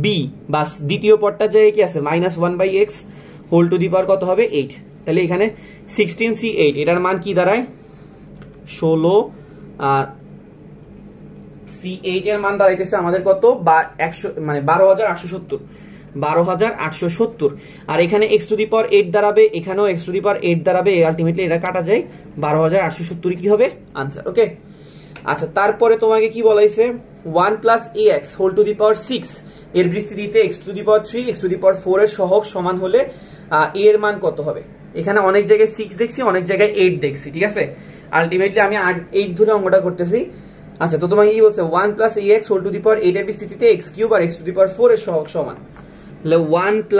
b বাস দ্বিতীয় পদটার জায়গায় কি আছে? -1/x whole to the power কত হবে? 8। তাহলে এখানে 16c8, এটার মান কি দাঁড়ায়? 16। c8 এর মান দাঁড়াইতেছে আমাদের কত? 100, মানে 12870। 12870। আর এখানে x টু দি পাওয়ার 8 দাঁড়াবে, এখানেও x টু দি পাওয়ার 8 দাঁড়াবে। আলটিমেটলি এটা কাটা যায়, 12870 কি হবে? আনসার। ওকে, আচ্ছা, তারপরে তোমাকে কি বলাইছে? 1 + ax whole to the power 6 এর বিস্তৃতিতে x to the power 3, x to the power 4 এর সহগ সমান হলে a এর মান কত হবে? এখানে অনেক জায়গায় 6 দেখছি, অনেক জায়গায় 8 দেখছি। ঠিক আছে, আলটিমেটলি আমি 8 ধরে অঙ্কটা করতেছি। আচ্ছা, তো তোমাকে কি বলছে? 1 + ax হোল টু দি পাওয়ার 8 এর বিস্তৃতিতে x³ R x to the power 4 এর সহগ সমান। তাহলে 1 +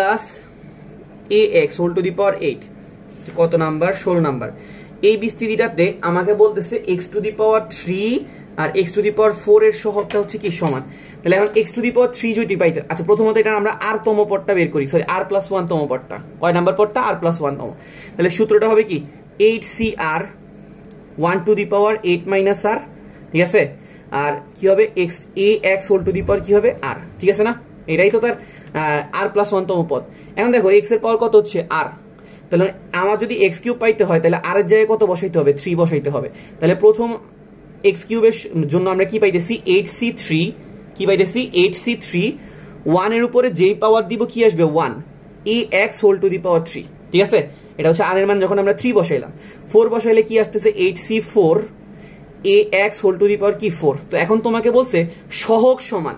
ax হোল টু দি পাওয়ার 8 কত নাম্বার? 16 নাম্বার। এই বিস্তৃতিটাতে আমাকে বলতেছে x টু দি পাওয়ার 3 আর x টু দি পাওয়ার 4 এর সহগটা হচ্ছে কি? সমান। তাহলে এখন x টু দি পাওয়ার 3 যদি পাইতে, আচ্ছা প্রথমত এটা আমরা r তম পদটা বের করি, সরি r + 1 তম পদটা। কয় নাম্বার পদটা? r + 1 তম। তাহলে সূত্রটা হবে কি? 8cr 1 two the power 8 - r। ঠিক আছে, আর কি হবে? ax whole to the power কি হবে? r। ঠিক আছে না? এটাই তো তার r + 1 তম পদ। এখন দেখো x এর পাওয়ার কত হচ্ছে? r, তাহলে আমার যদি এক্স কিউব পাইতে হয় তাহলে আর এর জায়গায় কত বসাইতে হবে, 3 বসাইতে হবে। তাহলে প্রথম এক্স কিউবের জন্য আমরা কি পাইতেছি 8c3, কি পাইতেছি 8c3, 1 এর উপরে যেই পাওয়ার দিব কি আসবে 1, ax whole to the power 3, ঠিক আছে। এটা হচ্ছে আর এর মান যখন আমরা 3 বসাইলাম, 4 বসাইলে কি আসতেছে 8c4 ax whole to the power কি 4। তো এখন তোমাকে বলছে সহগ সমান,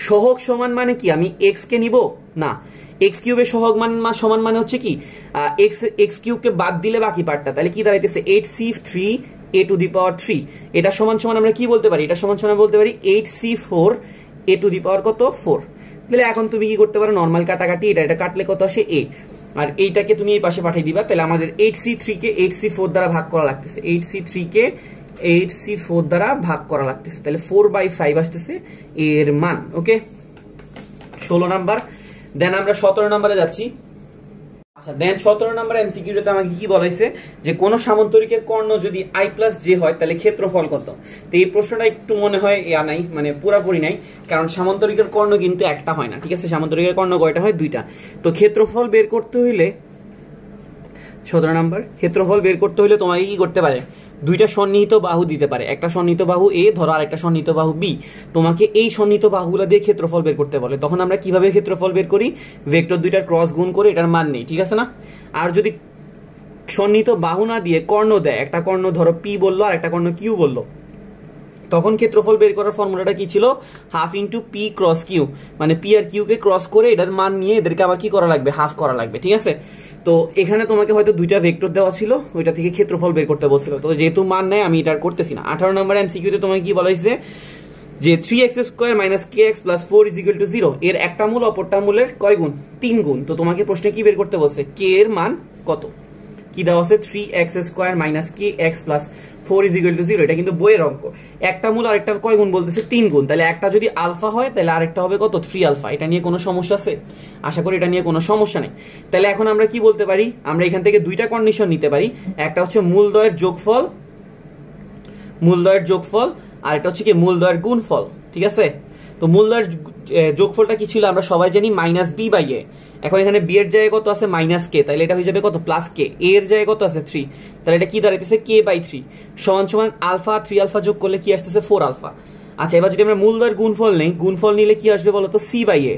সহগ সমান মানে কি আমি x কে নিব না, এক্স কিউবের সহগ মান সমান মানে হচ্ছে কি এক্স কিউবকে বাদ দিলে বাকি পার্টটা, তাহলে কি দাঁড়াইতেছে 8c3 a two the power 3। এটা সমান সমান আমরা কি বলতে পারি, এটা সমান সমান বলতে পারি 8c4 a two the power কত 4। তাহলে এখন তুমি কি করতে পারো নরমাল কাটাকাটি, এটা কাটলে কত আসে a, আর এইটাকে তুমি এই পাশে পাঠিয়ে দিবা। তাহলে আমাদের 8c3 কে 8c4 দ্বারা ভাগ করা লাগতেছে, 8c3 কে 8c4 দ্বারা ভাগ করা লাগতেছে, তাহলে 4/5 আসতেছে এর মান। ওকে 16 নাম্বার। দেন আমরা 17 নম্বরে যাচ্ছি। আচ্ছা দেন 17 নম্বর এমসিকিউতে আমাকে কি বলাইছে যে কোন সামান্তরিকের কর্ণ যদি i প্লাস j হয় তাহলে ক্ষেত্রফল কত। তো এই প্রশ্নটা একটু মনে হয় নাই, মানে পুরাপুরি নাই, কারণ সামান্তরিকের কর্ণ কিন্তু একটা হয় না, ঠিক আছে। সামান্তরিকের কর্ণ কয়টা হয়, 2টা। তো ক্ষেত্রফল বের করতে হইলে 17 নম্বর, ক্ষেত্রফল বের করতে হইলে তোমাকে কি করতে পারে, 2টা সন্নিহিত বাহু দিতে পারে, একটা সন্নিহিত বাহু a ধরো আর একটা সন্নিহিত বাহু b। তোমাকে এই সন্নিহিত বাহুগুলো দিয়ে ক্ষেত্রফল বের করতে বলে, তখন আমরা কিভাবে ক্ষেত্রফল বের করি, ভেক্টর 2টার ক্রস গুণ করে এটার মান নেই, ঠিক আছে না। আর যদি সন্নিহিত বাহু না দিয়ে কর্ণ দেয়, একটা কর্ণ ধরো p বললো আর একটা কর্ণ q বললো, তখন ক্ষেত্রফল বের করার ফর্মুলাটা কি ছিল, half into p cross q, মানে পি আর কিউ কে ক্রস করে এটার মান নিয়ে এদেরকে আবার কি করা লাগবে, হাফ করা লাগবে, ঠিক আছে। তো এখানে তোমাকে হয়তো 2টা ভেক্টর দেওয়া ছিল, ওইটা থেকে ক্ষেত্রফল বের করতে বলছিল, তো যেহেতু মান নেই আমি এটা করতেছি না। 18 নম্বর এমসিকিউতে তোমাকে কি বলা হয়েছে যে 3x² - kx + 4 = 0 এর একটা মূল অপরটা মূলের কয় গুণ, 3 গুণ। তো তোমাকে প্রশ্নে কি বের করতে বলছে, k এর মান কত, কি দেওয়া আছে 3x² - kx + 4 = 0, এটা কিন্তু বইয়ের অঙ্ক। একটা মূল আরেকটা কয় গুণ বলতেছে 3 গুণ, তাহলে একটা যদি আলফা হয় তাহলে আরেকটা হবে কত 3 আলফা। এটা নিয়ে কোনো সমস্যা আছে, আশা করি এটা নিয়ে কোনো সমস্যা নেই। তাহলে এখন আমরা কি বলতে পারি, আমরা এখান থেকে 2টা কন্ডিশন নিতে পারি, একটা হচ্ছে মূলদ্বয়ের যোগফল, মূলদ্বয়ের যোগফল, আর এটা হচ্ছে কি মূলদ্বয়ের গুণফল, ঠিক আছে। তো মূলদ্বয়ের যোগফলটা কি ছিল আমরা সবাই জানি -b/a। এখন এখানে b এর জায়গায় কত আছে -k, তাহলে এটা হয়ে যাবে কত +k, a এর জায়গায় কত আছে 3, তাহলে এটা কি দাঁড়াইতেছে k/3 সমান সমান আলফা 3 আলফা যোগ করলে কি আসতেছে 4 আলফা। আচ্ছা এবার যদি আমরা মূলদ্বয়ের গুণফল নেই, গুণফল নিলে কি আসবে বলো তো c/a।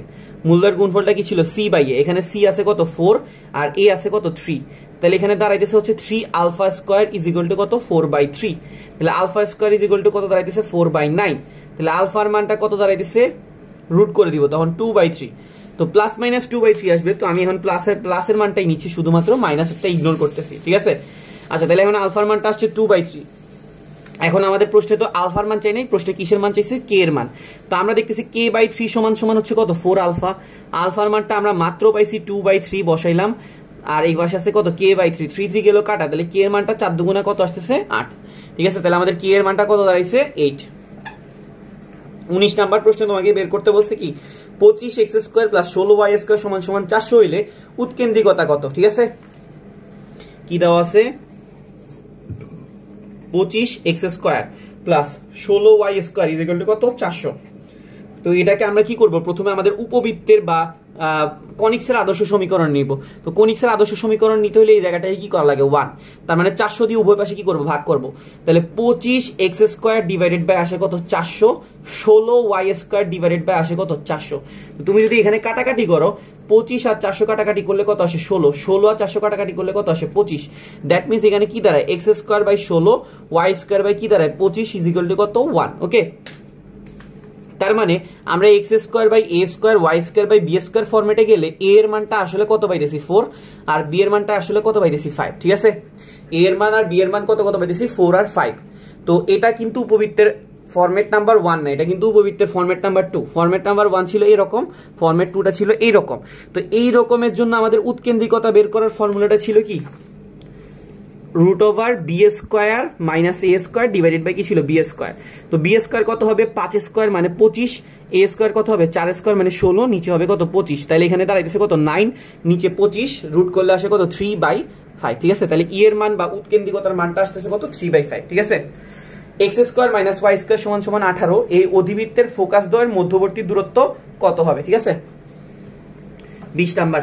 মূলদ্বয়ের গুণফলটা কি ছিল c/a, এখানে c আছে কত 4 আর a আছে কত 3, তাহলে এখানে দাঁড়াইতেছে হচ্ছে 3 আলফা স্কয়ার = কত 4/3, তাহলে আলফা স্কয়ার = কত দাঁড়াইতেছে 4/9, তাহলে আলফার মানটা কত দাঁড়াইতেছে রুট করে দিব তখন 2/3, তো প্লাস মাইনাস 2/3 আসবে। তো আমি এখন প্লাসের মানটাই নিচ্ছি, শুধুমাত্র মাইনাসেরটা ইগনোর করতেছি, ঠিক আছে। আচ্ছা তাহলে এখন আলফার মানটা আসছে 2/3। এখন আমাদের প্রশ্নে তো আলফার মান চাই নাই, প্রশ্নে কিসের মান চাইছে, কে এর মান। তো আমরা দেখতেছি k/3 সমান সমান হচ্ছে কত 4 আলফা, আলফার মানটা আমরা মাত্র পাইছি 2/3 বসাইলাম, আর এই পাশে আছে কত k/3, 3 গেল কাটা, তাহলে কে এর মানটা 4 দুগুণা কত আসতেছে 8, ঠিক আছে। তাহলে আমাদের কে এর মানটা কত দাঁড়াইছে 8। 19 নাম্বার প্রশ্নে তোমাকে বের করতে বলছে কি 25x² + 16y² সমান সমান 400 হইলে উৎকেন্দ্রিকতা কত, ঠিক আছে। কি দেওয়া আছে 25x² + 16y² = কত 400। তো এটাকে আমরা কি করব, প্রথমে আমাদের উপবৃত্তের বা কনিক্সের আদর্শ সমীকরণ নিব। তো কনিক্সের আদর্শ সমীকরণ নিতে হলে এই জায়গাটায় কি করা লাগে 1, তার মানে 400 দিয়ে উভয় পাশে কি করব ভাগ করব, তাহলে 25x² আসে কত 400, 16y² আসে কত 400। তো তুমি যদি এখানে কাটাকাটি করো 25 আর 400 কাটাকাটি করলে কত আসে 16, 16 আর 400 কাটাকাটি করলে কত আসে 25, দ্যাট মিনস এখানে কি দাঁড়ায় x²/16 y² কি দাঁড়ায় 25 = কত 1। ওকে, তার মানে আমরা x²/a² y²/b² ফরম্যাটে গেলে a এর মানটা আসলে কত পাইতেছি 4 আর b এর মানটা আসলে কত পাইতেছি 5, ঠিক আছে। a এর মান আর b এর মান কত কত পাইতেছি 4 আর 5। তো এটা কিন্তু উপবৃত্তের ফরম্যাট নাম্বার 1 না, এটা কিন্তু উপবৃত্তের ফরম্যাট নাম্বার 2। ফরম্যাট নাম্বার 1 ছিল এরকম, ফরম্যাট 2টা ছিল এইরকম। তো এই রকমের জন্য আমাদের উৎকেন্দ্রিকতা বের করার ফর্মুলাটা ছিল কি √b² - a² কি ছিল b²। তো b² কত হবে 5² মানে 25, a² কত হবে 4² মানে 16, নিচে হবে কত 25, তাহলে এখানে দাঁড়াইতেছে কত 9, নিচে 25, রুট করলে আসে কত 3/5, ঠিক আছে। তাহলে ই এর মান বা উৎকেন্দ্রিকতার মানটা আসতেছে কত 3/5, ঠিক আছে। x² - y² সমান সমান 18, এই অধিবৃত্তের ফোকাস দ্বয়ের মধ্যবর্তী দূরত্ব কত হবে, ঠিক আছে। 20 নাম্বার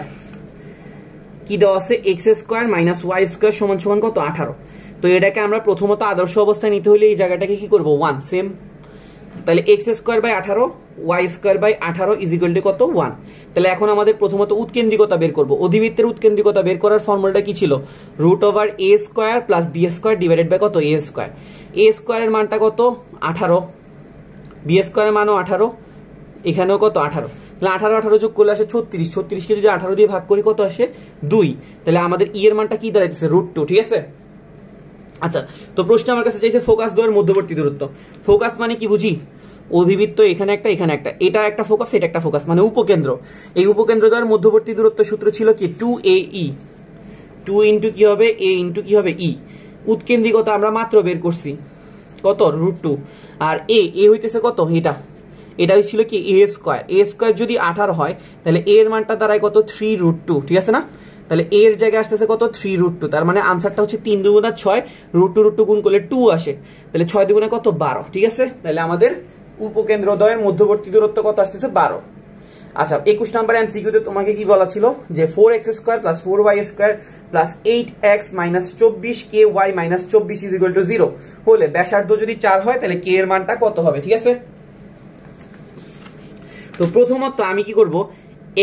কি দেওয়া আছে x square minus y square সমান সমান কত 18। তো এটাকে আমরা প্রথমত আদর্শ অবস্থায় নিতে হলে এই জায়গাটাকে কি করব 1 সেম, তাহলে x square by 18 y square by 18 is equal to কত 1। তাহলে এখন আমাদের প্রথমত উৎকেন্দ্রিকতা বের করব। অধিবৃত্তের উৎকেন্দ্রিকতা বের করার ফর্মুলাটা কি ছিল root over a square plus b square divided by কত এ স্কোয়ার। এ স্কোয়ারের মানটা কত 18, বি স্কোয়ারের মানও 18, এখানেও কত 18। তাহলে 18 18 যোগ করলে আসে 36, 36কে যদি 18 দিয়ে ভাগ করি কত আসে 2। তাহলে আমাদের ই এর মানটা কি দাঁড়াইতেছে √2, ঠিক আছে। আচ্ছা, তো প্রশ্ন আমার কাছে চাইছে ফোকাস দ্বয়ের মধ্যবর্তী দূরত্ব। ফোকাস মানে কি বুঝি অধিবৃত্ত এখানে একটা এখানে একটা, এটা একটা ফোকাস এটা একটা ফোকাস মানে উপকেন্দ্র। এই উপকেন্দ্র দ্বয়ের মধ্যবর্তী দূরত্ব সূত্র ছিল কি 2AE, 2 ইন্টু কি হবে a ইন্টু কি হবে ই। উৎকেন্দ্রিকতা আমরা মাত্র বের করছি কত √2, আর এ হইতেছে কত এটা হচ্ছিল কি এ স্কোয়ার। এ স্কোয়ার যদি 18 হয় তাহলে এ এর মানটা দাঁড়ায় কত 3√2, ঠিক আছে না। তাহলে এ এর জায়গায় আসতেছে কত 3√2, তার মানে আনসারটা হচ্ছে 3 দুগুণা 6, √2 গুণ করলে 2 আসে, তাহলে 6 দুগুণা কত 12, ঠিক আছে। তাহলে আমাদের উপকেন্দ্র দ্বয়ের মধ্যবর্তী দূরত্ব কত আসতেছে 12। আচ্ছা 21 নম্বর এমসিকিউতে তোমাকে কি বলা ছিল যে 4x square plus 4y square plus 8x minus 24ky minus 24 is equal two 0 হলে ব্যাসার্ধ যদি 4 হয় তাহলে k এর মানটা কত হবে, ঠিক আছে। তো প্রথমত আমি কি করব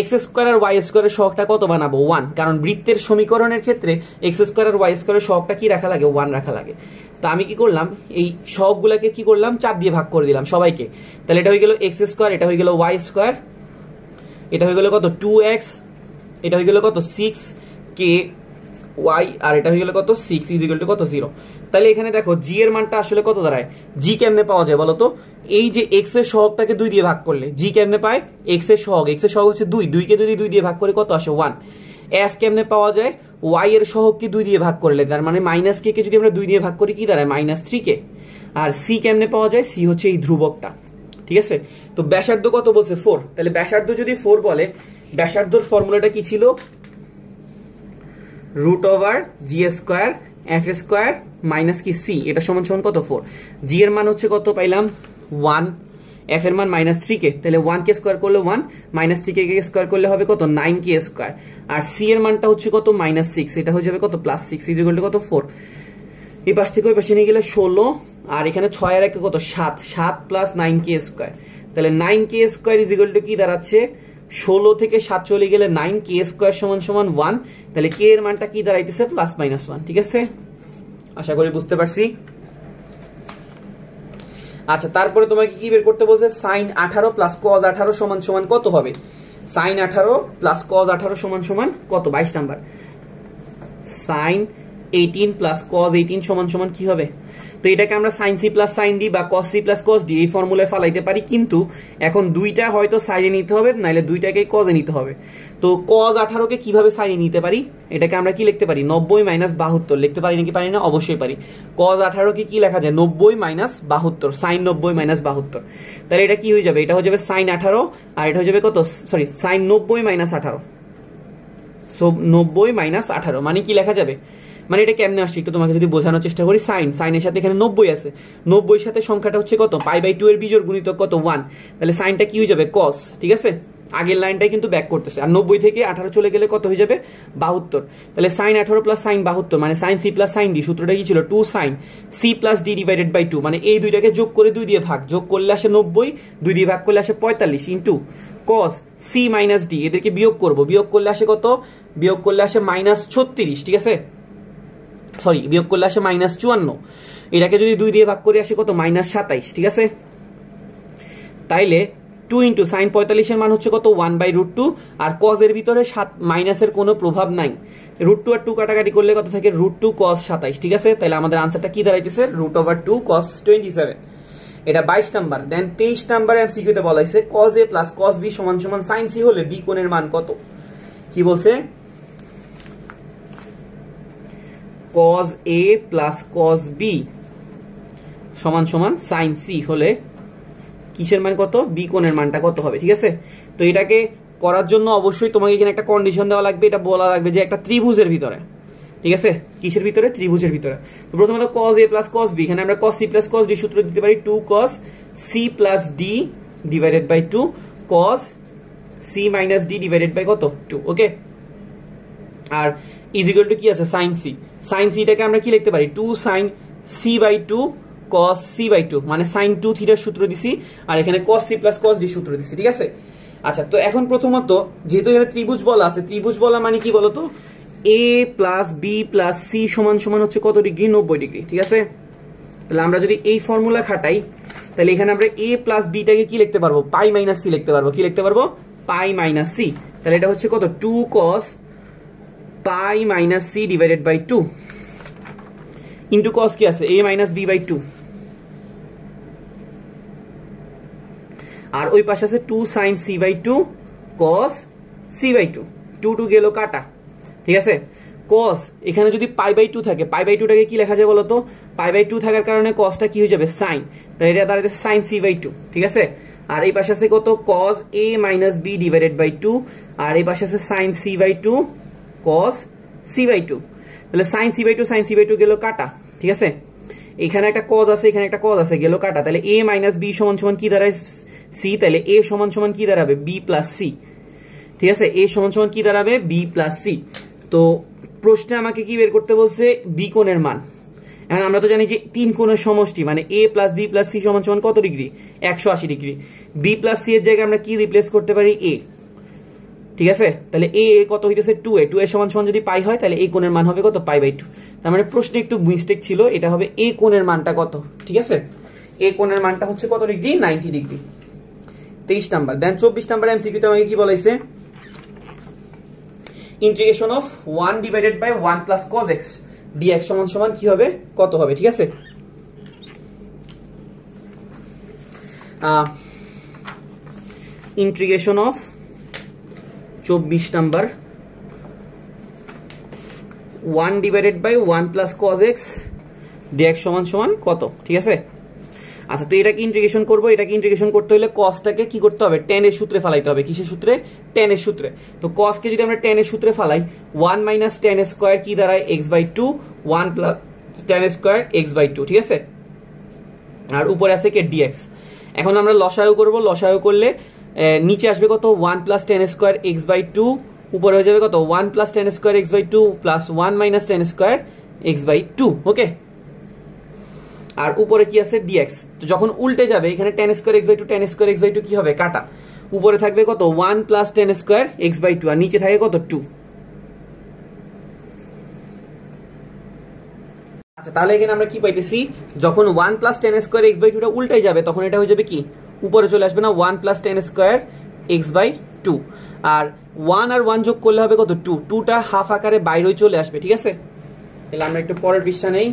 x স্কয়ার আর y স্কয়ারের সহগটা কত বানাবো 1, কারণ বৃত্তের সমীকরণের ক্ষেত্রে x স্কয়ার আর y স্কয়ারের সহগটা কি রাখা লাগে 1 রাখা লাগে। তো আমি কি করলাম এই সহগগুলোকে কি করলাম 4 দিয়ে ভাগ করে দিলাম সবাইকে। তাহলে এটা হয়ে গেল x স্কয়ার, এটা হয়ে গেল y স্কয়ার, এটা হয়ে গেল কত 2x, এটা হয়ে গেল কত 6k y, আর এটা হয়ে গেল কত 6 ইজ ইকুয়াল টু কত 0। তাহলে এখানে দেখো g এর মানটা আসলে কত দাঁড়ায়, g কেমনে পাওয়া যায় বলো তো। এই যে x এর সহগটাকে 2 দিয়ে ভাগ করলে g কেমনে পায়, x এর সহগ হচ্ছে 2, 2 কে যদি 2 দিয়ে ভাগ করে কত আসে 1। f কেমনে পাওয়া যায়, y এর সহগকে 2 দিয়ে ভাগ করলে, তার মানে মাইনাস k কে যদি আমরা 2 দিয়ে ভাগ করি কি দাঁড়ায় -3k। আর c কেমনে পাওয়া যায়, c হচ্ছে এই ধ্রুবকটা, ঠিক আছে। তো ব্যাসার্ধ কত বলছে 4, তাহলে ব্যাসার্ধ যদি 4 বলে ব্যাসার্ধর ফর্মুলাটা কি ছিল root over G square F square minus কি সি, এটা সমান সমান কত 4। জি এর মান হচ্ছে কত পাইলাম 1, এফ এর মান -3k, তাহলে 1 কে স্কোয়ার করলে 1, -3k কে স্কোয়ার করলে হবে কত 9k স্কোয়ার, আর সি এর মানটা হচ্ছে কত -6, এটা হয়ে যাবে কত +6 ইজ ইকুয়াল টু কত 4। এই পাশ থেকে ওই পাশে নিয়ে গেলে 16, আর এখানে 6 আর 1 কত 7, 7 প্লাস 9k স্কোয়ার, তাহলে 9k square is equal to কি দাঁড়াচ্ছে 16 থেকে 7 চলে গেলে 9k স্কোয়ার সমান সমান 1, তাহলে k এর মানটা কি দাঁড়াইতেছে +-1, ঠিক আছে। আশা করি বুঝতে পারছি। আচ্ছা তারপরে তোমাকে কি বের করতে বলছে sin 18 প্লাস cos 18 সমান সমান কত হবে। sin 18 প্লাস cos 18 সমান সমান কত 22 নাম্বার। sin 18 প্লাস cos 18 সমান সমান কি হবে, তো এটাকে আমরা sin c plus sin d বা cos c plus cos d এই ফর্মুলায় ফলাইতে পারি, কিন্তু এখন দুইটা হয়তো সাইনে নিতে হবে নাইলে দুইটাকে cos এ নিতে হবে। তো cos 18 কে কিভাবে সাইনে নিতে পারি, এটাকে আমরা কি লিখতে পারি 90 - 72 লিখতে পারি নাকি পারি না, অবশ্যই পারি। cos 18 কে কি লেখা যায় 90 - 72, sin 90 - 72, তাহলে এটা কি হয়ে যাবে, এটা হয়ে যাবে sin 18 আর এটা হয়ে যাবে কত সরি sin 90 - 18, সো 90 - 18 মানে কি লেখা যাবে, মানে এটা কেমনে আসছে একটু তোমাকে যদি বোঝানোর চেষ্টা করি। সাইনের সাথে এখানে 90 আছে, 90 সাথে সংখ্যাটা হচ্ছে কত π/2 এর বিজোড় গুণিতক কত 1, তাহলে সাইনটা কি হয়ে যাবে cos, ঠিক আছে। আগের লাইনটাই কিন্তু ব্যাক করতেছে, আর 90 থেকে 18 চলে গেলে কত হয়ে যাবে 72, তাহলে sin 18 প্লাস sin 72 মানে sin c plus sin d, সূত্রটা কি ছিল 2 sin c plus d divided by 2, মানে এই দুইটাকে যোগ করে 2 দিয়ে ভাগ, যোগ করলে আসে 90, 2 দিয়ে ভাগ করলে আসে 45 into cos c minus d, এদেরকে বিয়োগ করব, বিয়োগ করলে আসে কত, বিয়োগ করলে আসে -36, ঠিক আছে, সরি বিয়োগ করলে আসে -54, এটাকে যদি 2 দিয়ে ভাগ করে আসে কত -27, ঠিক আছে। তাইলে 2 ইন্টু sin 45 এর মান হচ্ছে কত 1/√2, আর cos এর ভিতরে মাইনাসের কোনো প্রভাব নাই, √2 আর 2 কাটাকাটি করলে কত থাকে √2 cos 27, ঠিক আছে। তাহলে আমাদের আনসারটা কি দাঁড়াইতেছে √2 cos 27, এটা 22 নাম্বার। দেন 23 নাম্বার এমসিকিউতে বলাইছে cos a plus cos b সমান সমান sin c হলে b কোণের মান কত, কি বলছে cos a plus cos b সমান সমান sin c হলে কিসের মান কত, b কোণের মানটা কত হবে, ঠিক আছে। তো এটাকে করার জন্য অবশ্যই তোমাকে এখানে একটা কন্ডিশন দেওয়া লাগবে, এটা বলা লাগবে যে একটা ত্রিভুজের ভিতরে, ঠিক আছে, কিসের ভিতরে ত্রিভুজের ভিতরে। তো প্রথমত cos a plus cos b, এখানে আমরা cos c plus cos d সূত্র দিতে পারি 2 cos c plus d divided by 2 cos c minus d divided by কত 2, ওকে। আর ইজ ইকুয়াল টু কি আছে সাইন সি, সাইন সিটাকে আমরা কি লিখতে পারি 2 sine c by 2 cos c by 2, মানে সাইন 2 থিটার সূত্র দিছি আর এখানে cos c plus cos d সূত্র দিছি, ঠিক আছে। আচ্ছা, তো এখন প্রথমত যেহেতু এখানে ত্রিভুজ বলা আছে, ত্রিভুজ বলা মানে কি বলতো, a plus b plus c সমান সমান হচ্ছে কত ডিগ্রি, 90 ডিগ্রি, ঠিক আছে। তাহলে আমরা যদি এই ফর্মুলা খাটাই তাহলে এখানে আমরা a প্লাস বিটাকে কি লিখতে পারবো, পাই মাইনাস সি লিখতে পারবো, কি লিখতে পারবো, পাই মাইনাস সি। তাহলে এটা হচ্ছে কত 2 cos pi minus c divided by 2 into cos কি আছে a মাইনাস বি বাই 2, আর ওই পাশে আছে 2 sine c by 2 cos c by 2, 2 2 গেল কাটা, ঠিক আছে। cos এখানে যদি পাই বাই 2 থাকে, পাই বাই 2টাকে কি লেখা যায় বলতো, পাই বাই 2 থাকার কারণে cosটা কি হয়ে যাবে সাইন, তাহলে এটা দাঁড়াবে সাইন সি বাই 2, ঠিক আছে। আর এই পাশে আছে কত cos a minus b divided by 2, আর এই পাশে আছে sine c by 2 cos c by 2, তাহলে sine c by 2 sine c by 2 গেল কাটা, ঠিক আছে। এখানে একটা cos আছে, এখানে একটা cos আছে, গেল কাটা, তাহলে a মাইনাস বি সমান সমান কি দাঁড়ায় সি, তাহলে a সমান সমান কি দাঁড়াবে বি প্লাস সি, ঠিক আছে। a সমান সমান কি দাঁড়াবে বি প্লাস সি। তো প্রশ্নে আমাকে কি বের করতে বলছে, বি কোণের মান। এখন আমরা তো জানি যে তিন কোণের সমষ্টি মানে a plus b plus c সমান সমান কত degree, 180 degree. B plus c এর জায়গায় আমরা কি রিপ্লেস করতে পারি, a, ঠিক আছে। তাহলে a কত হইতেছে 2a, 2a সমান সমান যদি পাই হয় তাহলে এই কোণের মান হবে কত, পাই বাই 2। তার মানে প্রশ্নে একটু মিস্টেক ছিল, এটা হবে a কোণের মানটা কত, ঠিক আছে। a কোণের মানটা হচ্ছে কত degree, 90 degree. 23 number. Then 24 number এমসিকিউতে আমাকে কি বলাইছে, integration of 1 divided by 1 plus cos x dx সমান সমান কি হবে, কত হবে, ঠিক আছে। Integration of 24 number 1 divided by 1 plus cos x dx সমান সমান কত, ঠিক আছে। আচ্ছা, তো এটাকে ইন্টিগ্রেশন করবো, এটাকে ইন্টিগ্রেশন করতে হলে cosটাকে কি করতে হবে, tan এর সূত্রে ফালাইতে হবে, কিসের সূত্রে, tan এর সূত্রে। তো cos কে যদি আমরা tan এর সূত্রে ফালাই 1 মাইনাস tan স্কয়ার কি দাঁড়ায় x by 2, 1 plus tan square x by 2, ঠিক আছে। আর উপরে আছে কে dx। এখন আমরা লসাগু করব, লসাগু করলে নিচে আসবে কত 1 plus tan square x by 2, উপরে হয়ে যাবে কত 1 plus tan square x by 2 plus 1 minus tan square x by 2, okay. আর উপরে কি আছে dx। তো যখন উল্টে যাবে এখানে tan square x by 2 tan square x by 2 কি হবে, কাটা। উপরে থাকবে কত 1 plus tan square x by 2 আর নিচে থাকে কত 2। আচ্ছা, তাহলে এখানে আমরা কি পাইতেছি, যখন 1 plus tan square x by 2 টা উল্টে যাবে তখন এটা হয়ে যাবে কি উপরে চলে আসবে না 1 plus tan square x by 2, আর 1 আর 1 যোগ করলে হবে কত 2, 2টা হাফ আকারে বাইরে চলে আসবে, ঠিক আছে। তাহলে আমরা একটু পরের পৃষ্ঠা নেই।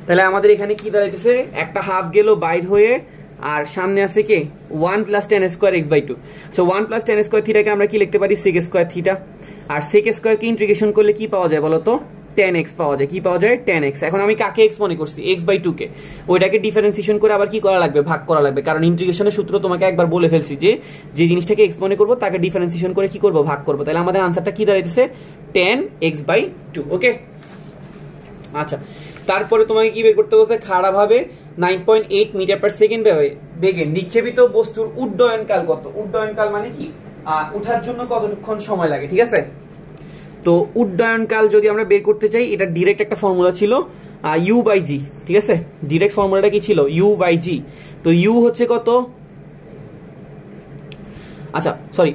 তাহলে আমাদের এখানে কি দাঁড়াইতেছে, একটা হাফ গেল বাইর হয়ে আর সামনে আছে কে 1 plus tan square x by 2। So 1 plus tan square থিটাকে আমরা কি লিখতে পারি, sec স্কয়ার থিটা। আর sec স্কয়ার কে ইন্টিগ্রেশন করলে কি পাওয়া যায় বলো তো, tan x পাওয়া যায়। কি পাওয়া যায়, tan x। এখন আমি কাকে x মনে করছি, x বাই 2 কে, ওইটাকে ডিফারেন্সিয়েশন করে আবার কি করা লাগবে, ভাগ করা লাগবে। কারণ ইন্টিগ্রেশনের সূত্র তোমাকে একবার বলে ফেলছি যে যে জিনিসটাকে x মনে করব তাকে ডিফারেন্সিয়েশন করে কি করব, ভাগ করব। তাহলে আমাদের আনসারটা কি দাঁড়াইতেছে, tan x বাই 2, ওকে। আচ্ছা, তারপরে তোমাকে কি বের করতে বলছে, খাড়াভাবে 9.8 মিটার পার সেকেন্ড বেগে নিক্ষেপিত বস্তুর উড্ডয়নকাল কত। উড্ডয়নকাল মানে কি, ওঠার জন্য কতক্ষণ সময় লাগে, ঠিক আছে। তো উড্ডয়নকাল যদি আমরা বের করতে চাই, এটা ডিরেক্ট একটা ফর্মুলা ছিল u বাই g, ঠিক আছে। ডিরেক্ট ফর্মুলাটা কি ছিল, u বাই g। তো u হচ্ছে কত, আচ্ছা সরি,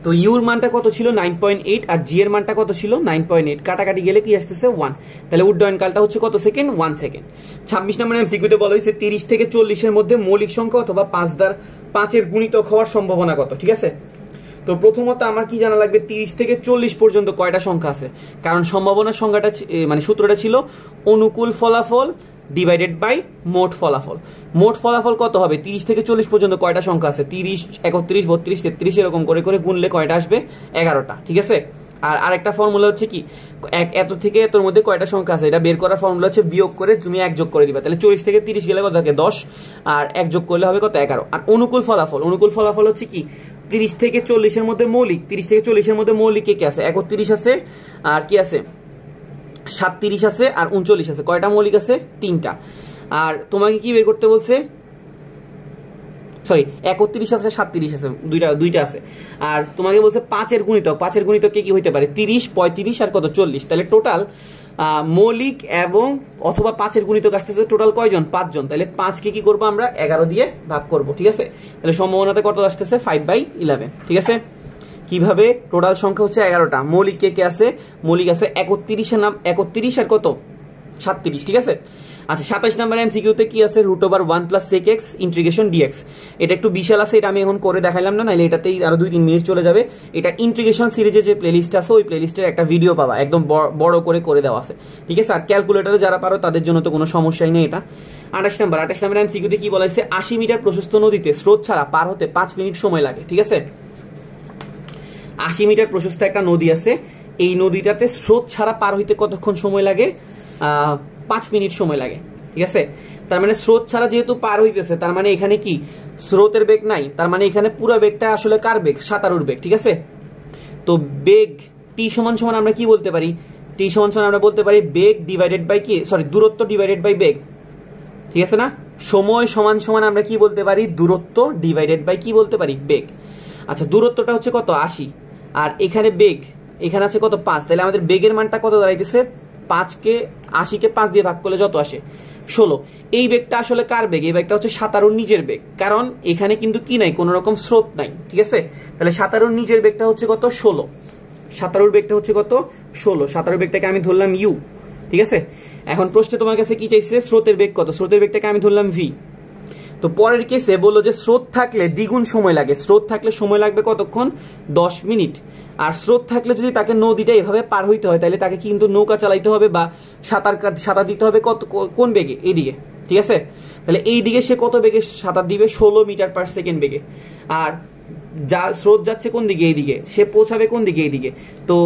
তো ইউর মানটা কত ছিল 9.8 আর জি এর মানটা কত ছিল 9.8, কাটাকাটি গেলে কি আসতেছে 1। তাহলে উড্ডয়নকালটা হচ্ছে কত সেকেন্ড, 1 সেকেন্ড। 26 নম্বর এমসিকিউতে বলা হয়েছে 30 থেকে 40 এর মধ্যে মৌলিক সংখ্যা অথবা 5 এর গুণিতক হওয়ার সম্ভাবনা কত, ঠিক আছে। তো প্রথমত আমার কি জানা লাগবে, 30 থেকে 40 পর্যন্ত কয়টা সংখ্যা আছে, কারণ সম্ভাবনার সংখ্যাটা মানে সূত্রটা ছিল অনুকূল ফলাফল ডিভাইডেড বাই মোট ফলাফল। মোট ফলাফল কত হবে, 30 থেকে 40 পর্যন্ত কয়টা সংখ্যা আছে, 30, 31, 32, 33 এরকম করে করে গুনলে কয়টা আসবে, 11টা, ঠিক আছে। আর আরেকটা ফর্মুলা হচ্ছে কি, এত থেকে এতর মধ্যে কয়টা সংখ্যা আছে এটা বের করার ফর্মুলা হচ্ছে বিয়োগ করে তুমি 1 যোগ করে দিবা। তাহলে 40 থেকে 30 গেলে কত থাকে 10, আর 1 যোগ করলে হবে কত 11। আর অনুকূল ফলাফল হচ্ছে কি, 30 থেকে 40 এর মধ্যে মৌলিক, 30 থেকে 40 এর মধ্যে মৌলিক কে কে আছে, 31 আছে আর কি আছে 37 আছে আর 39 আছে, কয়টা মৌলিক আছে? 3টা। আর তোমাকে কি বের করতে বলছে? সরি 31 আছে 37 আছে, দুইটা আছে। আর তোমাকে বলছে 5 এর গুণিতক কি হইতে পারে? 30, 35 আর কত 40। তাহলে টোটাল মৌলিক এবং অথবা 5 এর গুণিতক আসতেছে টোটাল কয়জন? 5 জন। তাহলে 5 কে কি করব আমরা? 11 দিয়ে ভাগ করব, ঠিক আছে? তাহলে সম্ভাবনাতে কত আসতেছে? 5/11, ঠিক আছে? কিভাবে? টোটাল সংখ্যা হচ্ছে 11টা। মৌলিক কে আছে? মৌলিক আছে 31 এর নাম 31 আর কত 37, ঠিক আছে? আচ্ছা 27 নাম্বার এমসিকিউতে কি আছে? √1 + sec x ইন্টিগ্রেশন dx। এটা একটু বিশাল আছে, এটা আমি এখন করে দেখাইলাম না, নাইলে এটাতেই আরো 2-3 মিনিট চলে যাবে। এটা ইন্টিগ্রেশন সিরিজে যে প্লেলিস্ট আছে ওই প্লেলিস্টের একটা ভিডিও পাবা, একদম বড় করে দেওয়া আছে, ঠিক আছে? আর ক্যালকুলেটরে যারা পারো তাদের জন্য তো কোনো সমস্যাই নেই এটা। 28 নাম্বার এমসিকিউতে কি বলা হয়েছে? 80 মিটার প্রশস্ত নদীতে স্রোত ছাড়া পার হতে 5 মিনিট সময় লাগে, ঠিক আছে? 80 মিটার প্রশস্ত একটা নদী আছে, এই নদীটাতে স্রোত ছাড়া পার হইতে কতক্ষণ সময় লাগে? 5 মিনিট সময় লাগে, ঠিক আছে? তার মানে স্রোত ছাড়া যেহেতু পার হইতেছে, তার মানে এখানে কি স্রোতের বেগ নাই, তার মানে এখানে পুরো বেগটা আসলে কার বেগ? সাঁতারুর বেগ, ঠিক আছে? তো বেগ টি সমান আমরা কি বলতে পারি? টি সমান আমরা বলতে পারি বেগ ডিভাইডেড বাই কি, সরি দূরত্ব ডিভাইডেড বাই বেগ, ঠিক আছে না? সময় সমান আমরা কি বলতে পারি? দূরত্ব ডিভাইডেড বাই কি বলতে পারি? বেগ। আচ্ছা দূরত্বটা হচ্ছে কত? 80, আর এখানে বেগ এখানে আছে কত? 5। তাহলে আমাদের বেগের মানটা কত দাঁড়াইতেছে? 80কে 5 দিয়ে ভাগ করলে যত আসে? 16। এই বেগটা আসলে কার বেগ? এই বেগটা হচ্ছে সাঁতারুর নিজের বেগ, কারণ এখানে কিন্তু কি নাই, কোনো রকম স্রোত নাই, ঠিক আছে? তাহলে সাঁতারুর নিজের বেগটা হচ্ছে কত? 16। সাঁতারুর বেগটা হচ্ছে কত? 16। সাঁতারুর বেগটাকে আমি ধরলাম u, ঠিক আছে? এখন প্রশ্নে তোমার কাছে কি চাইছে? স্রোতের বেগ কত? স্রোতের বেগটাকে আমি ধরলাম v। তো পরের কেসে বললো যে স্রোত থাকলে দ্বিগুণ সময় লাগে। স্রোত থাকলে সময় লাগবে কতক্ষণ? 10 মিনিট। আর স্রোত থাকলে যদি তাকে নদীটা এভাবে পার হইতে হয়, তাহলে তাকে কিন্তু নৌকা চালাইতে হবে বা সাঁতার দিতে হবে কোন বেগে? এইদিকে, ঠিক আছে? তাহলে এই দিকে সে কত বেগে সাঁতার দিবে? 16 মিটার পার সেকেন্ড বেগে। আর যা স্রোত যাচ্ছে কোন দিকে? এইদিকে। সে পৌঁছাবে কোন দিকে? এইদিকে। তো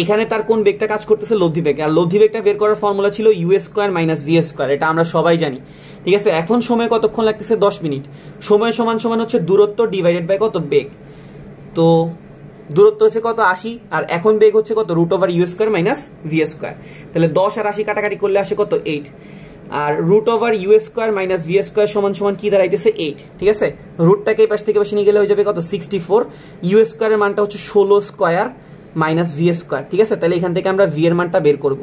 এখানে তার কোন বেগটা কাজ করতেছে? লব্ধি বেগ। আর লব্ধি বেগটা বের করার ফর্মুলা ছিল u² - v², এটা আমরা সবাই জানি, ঠিক আছে? এখন সময় কতক্ষণ লাগতেছে? 10 মিনিট। সময় সমান হচ্ছে দূরত্ব ডিভাইডেড বাই কত? বেগ। তো দূরত্ব হচ্ছে কত? 80, আর এখন বেগ হচ্ছে কত? √u² - v²। তাহলে 10 আর 80 কাটাকাটি করলে আসে কত? 8। আর √u² - v² সমান কি দাঁড়াইতেছে? 8, ঠিক আছে? রুটটাকে এই পাশ থেকে পাশে নিয়ে গেলে হয়ে যাবে কত? 64। u² এর মানটা হচ্ছে 16² - v², ঠিক আছে? তাহলে এখান থেকে আমরা v এর মানটা বের করব।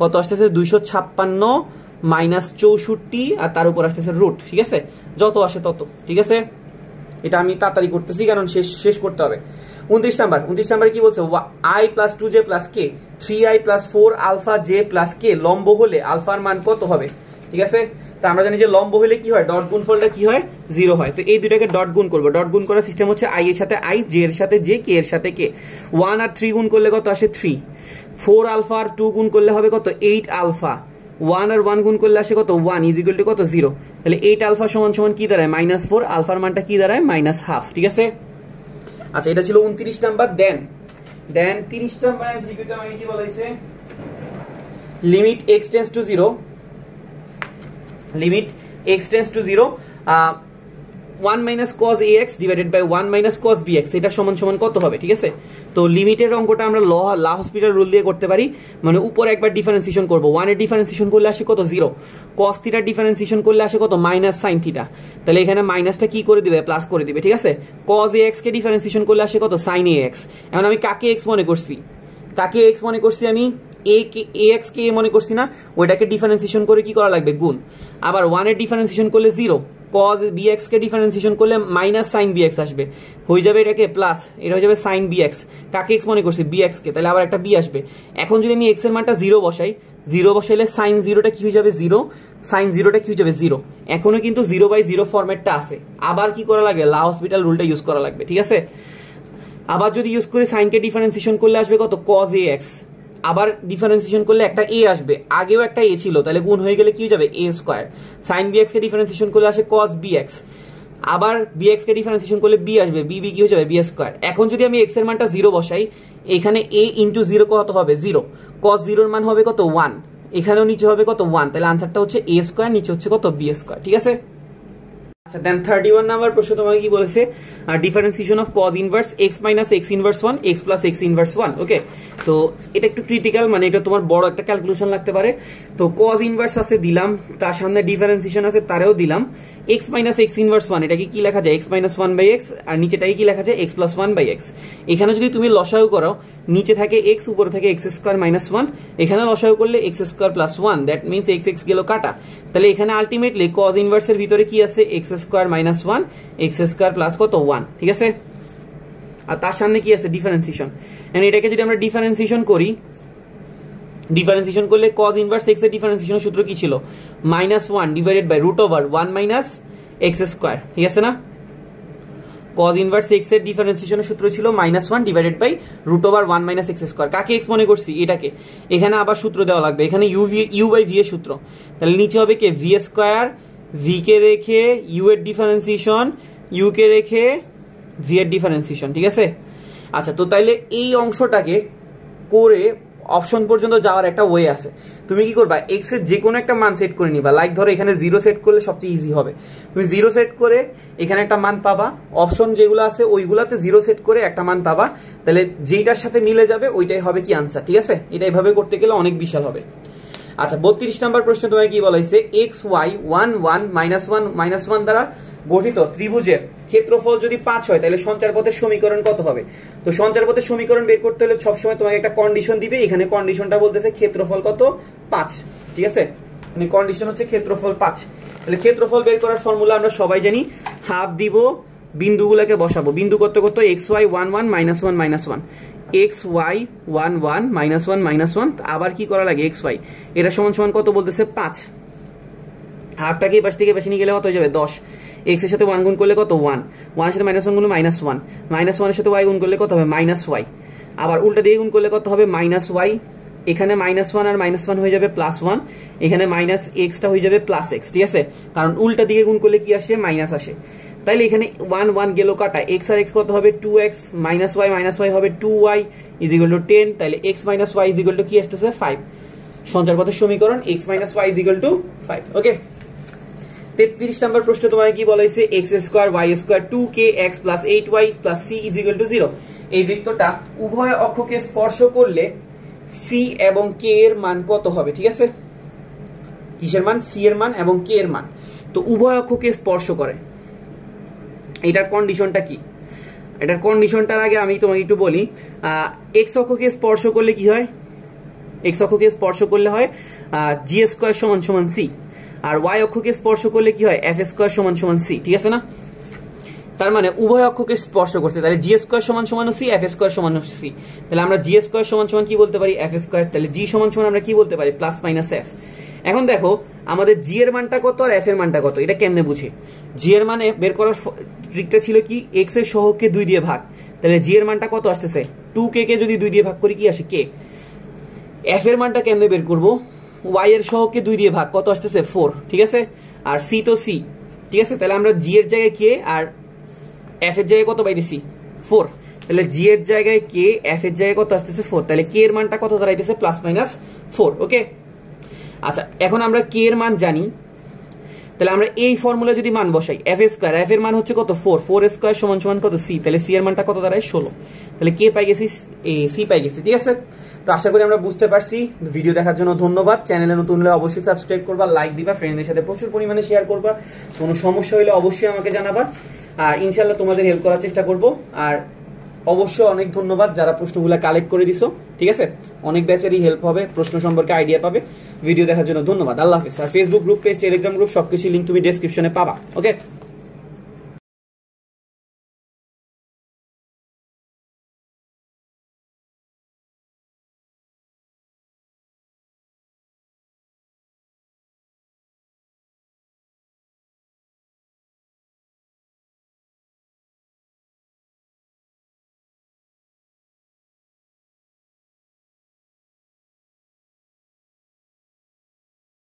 কত আসতেছে? 256 - 64, আর তার উপর আসতেছে রুট, ঠিক আছে? যত আসে তত, ঠিক আছে? এটা আমি তাড়াতাড়ি করতেছি কারণ শেষ করতে হবে। 29 নাম্বার কি বলছে? i + 2j + k 3i + 4αj + k লম্ব হলে আলফার মান কত হবে, ঠিক আছে? তো আমরা জানি যে লম্ব হলে কি হয়? ডট গুণফলটা কি হয়? 0 হয়। তো এই দুটাকে ডট গুণ করব। ডট গুণ করার সিস্টেম হচ্ছে i এর সাথে i, j এর সাথে j, k এর সাথে k। 1 আর 3 গুণ করলে কত আসে? 3। 4 আলফা আর 2 গুণ করলে হবে কত? 8 আলফা। 1 আর 1 গুণ করলে আসে কত? 1 = কত? 0। তাহলে 8 আলফা সমান কি দাঁড়ায়? -4। আলফার মানটা কি দাঁড়ায়? -1/2, ঠিক আছে? আচ্ছা এটা ছিল 29 নাম্বার। দেন 30 নাম্বার এমসিকিউতে আমাকে কি বলাইছে? Limit x tends to 0, limit x tends to 0 1 - cos ax divided by 1 - cos bx, এটা সমান কত হবে, ঠিক আছে? তো লিমিটের অঙ্কটা আমরা লা হসপিটাল রুল দিয়ে করতে পারি, মানে উপরে একবার ডিফারেন্সিয়েশন করব। 1 এর ডিফারেন্সিয়েশন করলে আসে কত? 0। cos থিটা ডিফারেন্সিয়েশন করলে আসে কত? -sin theta. তাহলে এখানে মাইনাসটা কি করে দিবে? প্লাস করে দিবে, ঠিক আছে? cos ax কে ডিফারেন্সিয়েশন করলে আসে কত? sin ax। এখন আমি কাকে x মনে করছি? আমি ax কে মনে করছি না? ওইটাকে ডিফারেন্সিয়েশন করে কি করা লাগবে? গুণ। আবার 1 এর ডিফারেন্সিয়েশন করলে 0, cos bx কে ডিফারেন্সিয়েশন করলে -sin bx আসবে, হয়ে যাবে এটাকে প্লাস, এটা হয়ে যাবে sin bx। কাকে x মনে করছি? bx কে, তাহলে আবার একটা b আসবে। এখন যদি আমি x এর মানটা 0 বসাই, 0 বসাইলে sin 0টা কি হয়ে যাবে? 0। sin 0টা কি হয়ে যাবে? 0। এখনো কিন্তু 0/0 ফরম্যাটটা আছে। আবার কি করা লাগবে? লা হসপিটাল রুলটা ইউজ করা লাগবে, ঠিক আছে? আবার যদি ইউজ করি sin কে ডিফারেন্সিয়েশন করলে আসবে কত? cos ax। আবার ডিফারেন্সিয়েশন করলে একটা a আসবে, আগেও একটা a ছিল, তাহলে গুণ হয়ে গেলে কি হয়ে যাবে? a²। sin bx কে ডিফারেন্সিয়েশন করলে আসে cos bx। আবার bx কে ডিফারেন্সিয়েশন করলে b আসবে, b কি হয়ে যাবে? b²। এখন যদি আমি x এর মানটা 0 বসাই, এখানে a × 0 কত হবে? 0। cos 0 এর মান হবে কত? 1। এখানেও নিচে হবে কত? 1। তাহলে আনসারটা হচ্ছে a², নিচে হচ্ছে কত? b², ঠিক আছে? আচ্ছা দেন 31 নাম্বার প্রশ্ন তোমাকে কি বলেছে differentiation of cos inverse x minus x inverse 1 x plus x inverse 1 ওকে তো এটা একটু ক্রিটিক্যাল মানে এটা তোমার বড় একটা ক্যালকুলেশন লাগতে পারে তো cos ইনভার্স আছে দিলাম তার সামনে ডিফারেন্সিয়েশন আছে তারেও দিলাম x মাইনাস x ইনভার্স 1 এটাকে কি লেখা যায় x মাইনাস 1 বাই x আর নিচেটাকে কি লেখা যায় x প্লাস 1 বাই x এখানে যদি তুমি লসাগু করো নিচে থাকে x উপরে থাকে x স্কয়ার মাইনাস 1 এখানে লসাগু করলে x square plus 1 that means x x গেল কাটা তাহলে এখানে আলটিমেটলি cos ইনভার্সের ভিতরে কি আছে x square minus 1 x square plus কত 1 ঠিক আছে আর তার সামনে কি আছে ডিফারেন্সিয়েশন এন্ড এটাকে যদি আমরা ডিফারেন্সিয়েশন করি ডিফারেন্সিয়েশন করলে cos ইনভার্স x এর ডিফারেন্সিয়েশনের সূত্র কি ছিল -1 divided by √1 minus x square ঠিক আছে না cos ইনভার্স x এর ডিফারেন্সিয়েশনের সূত্র ছিল -1 divided by √1 minus x square কাকে x মনে করছি এটাকে এখানে আবার সূত্র দেওয়া লাগবে এখানে u বাই v এর সূত্র তাহলে নিচে হবে কি v স্কয়ার v কে রেখে u এর ডিফারেন্সিয়েশন u কে রেখে v এর ডিফারেন্সিয়েশন ঠিক আছে আচ্ছা তো তাইলে এই অংশটাকে করে অপশন পর্যন্ত যাওয়ার একটা ওয়ে আছে তুমি কি করবা x এর যে কোনো একটা মান সেট করে নিবা লাইক ধরো এখানে 0 সেট করলে সবচেয়ে ইজি হবে তুমি 0 সেট করে এখানে একটা মান পাবা অপশন যেগুলো আছে ওইগুলাতে 0 সেট করে একটা মান পাবা তাহলে যেইটার সাথে মিলে যাবে ওইটাই হবে কি आंसर ঠিক আছে এটা এইভাবে করতে গেলে অনেক বিশাল হবে আচ্ছা 32 নাম্বার প্রশ্ন তোমাকে কি বলাইছে xy 1 1 -1 দ্বারা গঠিত ত্রিভুজের ক্ষেত্রফল যদি 5 হয় তাহলে সঞ্চার পথের সমীকরণ কত হবে তো সঞ্চার পথের সমীকরণ বের করতে হলে সব সময় তোমাকে একটা কন্ডিশন দিবে এখানে কন্ডিশনটা বলতেছে ক্ষেত্রফল কত 5 ঠিক আছে মানে কন্ডিশন হচ্ছে ক্ষেত্রফল 5 তাহলে ক্ষেত্রফল বের করার ফর্মুলা আমরা সবাই জানি হাফ দিব বিন্দুগুলোকে বসাবো বিন্দু কত কত xy 1 1 -1 -1 xy 1 1 -1 -1 আবার কি করা লাগে xy এটা সমান সমান কত বলতেছে 5 হাফটাকে এই পাশ থেকে বেশি নিয়ে গেলে কত হয়ে যাবে 10 x এর সাথে 1 গুণ করলে কত 1 1 এর সাথে -1 গুণ -1 -1 এর সাথে y গুণ করলে কত হবে -y আবার উল্টা দিয়ে গুণ করলে কত হবে -y এখানে -1 আর -1 হয়ে যাবে +1 এখানে -x টা হয়ে যাবে +x ঠিক আছে কারণ উল্টা দিকে গুণ করলে কি আসে মাইনাস আসে তাইলে এখানে 1 1 গেল কাটা x আর x কত হবে 2x -y হবে 2y = 10 তাহলে x - y = কি আসতেছে 5 সঞ্চার পথের সমীকরণ x - y = 5 ওকে 33 নাম্বার প্রশ্ন তোমাকে কি বলাইছে x² y² 2kx + 8y + c = 0 এই বৃত্তটা উভয় অক্ষকে স্পর্শ করলে c এবং k এর মান কত হবে ঠিক আছে কিসের মান c এর মান এবং k এর মান তো উভয় অক্ষকে স্পর্শ করে এটার কন্ডিশনটা কি এটার কন্ডিশনটার আগে আমি তোমাকে একটু বলি x অক্ষকে স্পর্শ করলে কি হয় x অক্ষকে স্পর্শ করলে হয় g² = c আর y অক্ষকে স্পর্শ করলে কি হয় f² = c ঠিক আছে না তার মানে উভয় অক্ষকে স্পর্শ করতে তাহলে g² = c f² = c তাহলে আমরা g² = কি বলতে পারি f² তাহলে g = আমরা কি বলতে পারি ± f এখন দেখো আমাদের g এর মানটা কত আর f এর মানটা কত এটা কেমনে বুঝি g এর মানে বের করার ট্রিকটা ছিল কি x এর সহগকে 2 দিয়ে ভাগ তাহলে g এর মানটা কত আসতেছে 2k কে যদি 2 দিয়ে ভাগ করি কি আসে k f এর মানটা কেমনে বের করব y এর সহগকে 2 দিয়ে ভাগ কত আসতেছে 4 ঠিক আছে আর c তো c ঠিক আছে তাহলে আমরা g এর জায়গায় k আর f এর জায়গায় কত পাইতেছি 4 তাহলে g এর জায়গায় k f এর জায়গায় কত আসতেছে 4 তাহলে k এর মানটা কত দাঁড়াইতেছে ±4 ওকে আচ্ছা এখন আমরা k এর মান জানি তাহলে আমরা এই ফর্মুলা যদি মান বসাই f² f এর মান হচ্ছে কত 4 4² = কত c তাহলে c এর মানটা কত দাঁড়ায় 16 তাহলে k পাই গেছি c পাই গেছি ঠিক আছে তো আশা করি আমরা বুঝতে পারছি ভিডিও দেখার জন্য ধন্যবাদ চ্যানেলে নতুন হলে অবশ্যই সাবস্ক্রাইব করবা লাইক দিবা ফ্রেন্ডদের সাথে প্রচুর পরিমাণে শেয়ার করবা কোনো সমস্যা হলে অবশ্যই আমাকে জানাবা আর ইনশাআল্লাহ তোমাদের হেল্প করার চেষ্টা করব আর অবশ্যই অনেক ধন্যবাদ যারা প্রশ্নগুলো কালেক্ট করে দিছো ঠিক আছে অনেক ব্যাচেরই হেল্প হবে প্রশ্ন সম্পর্কে আইডিয়া পাবে ভিডিও দেখার জন্য ধন্যবাদ আল্লাহ হাফেজ আর Facebook group page Telegram group সবকিছু লিংক তুমি ডেসক্রিপশনে পাবা ওকে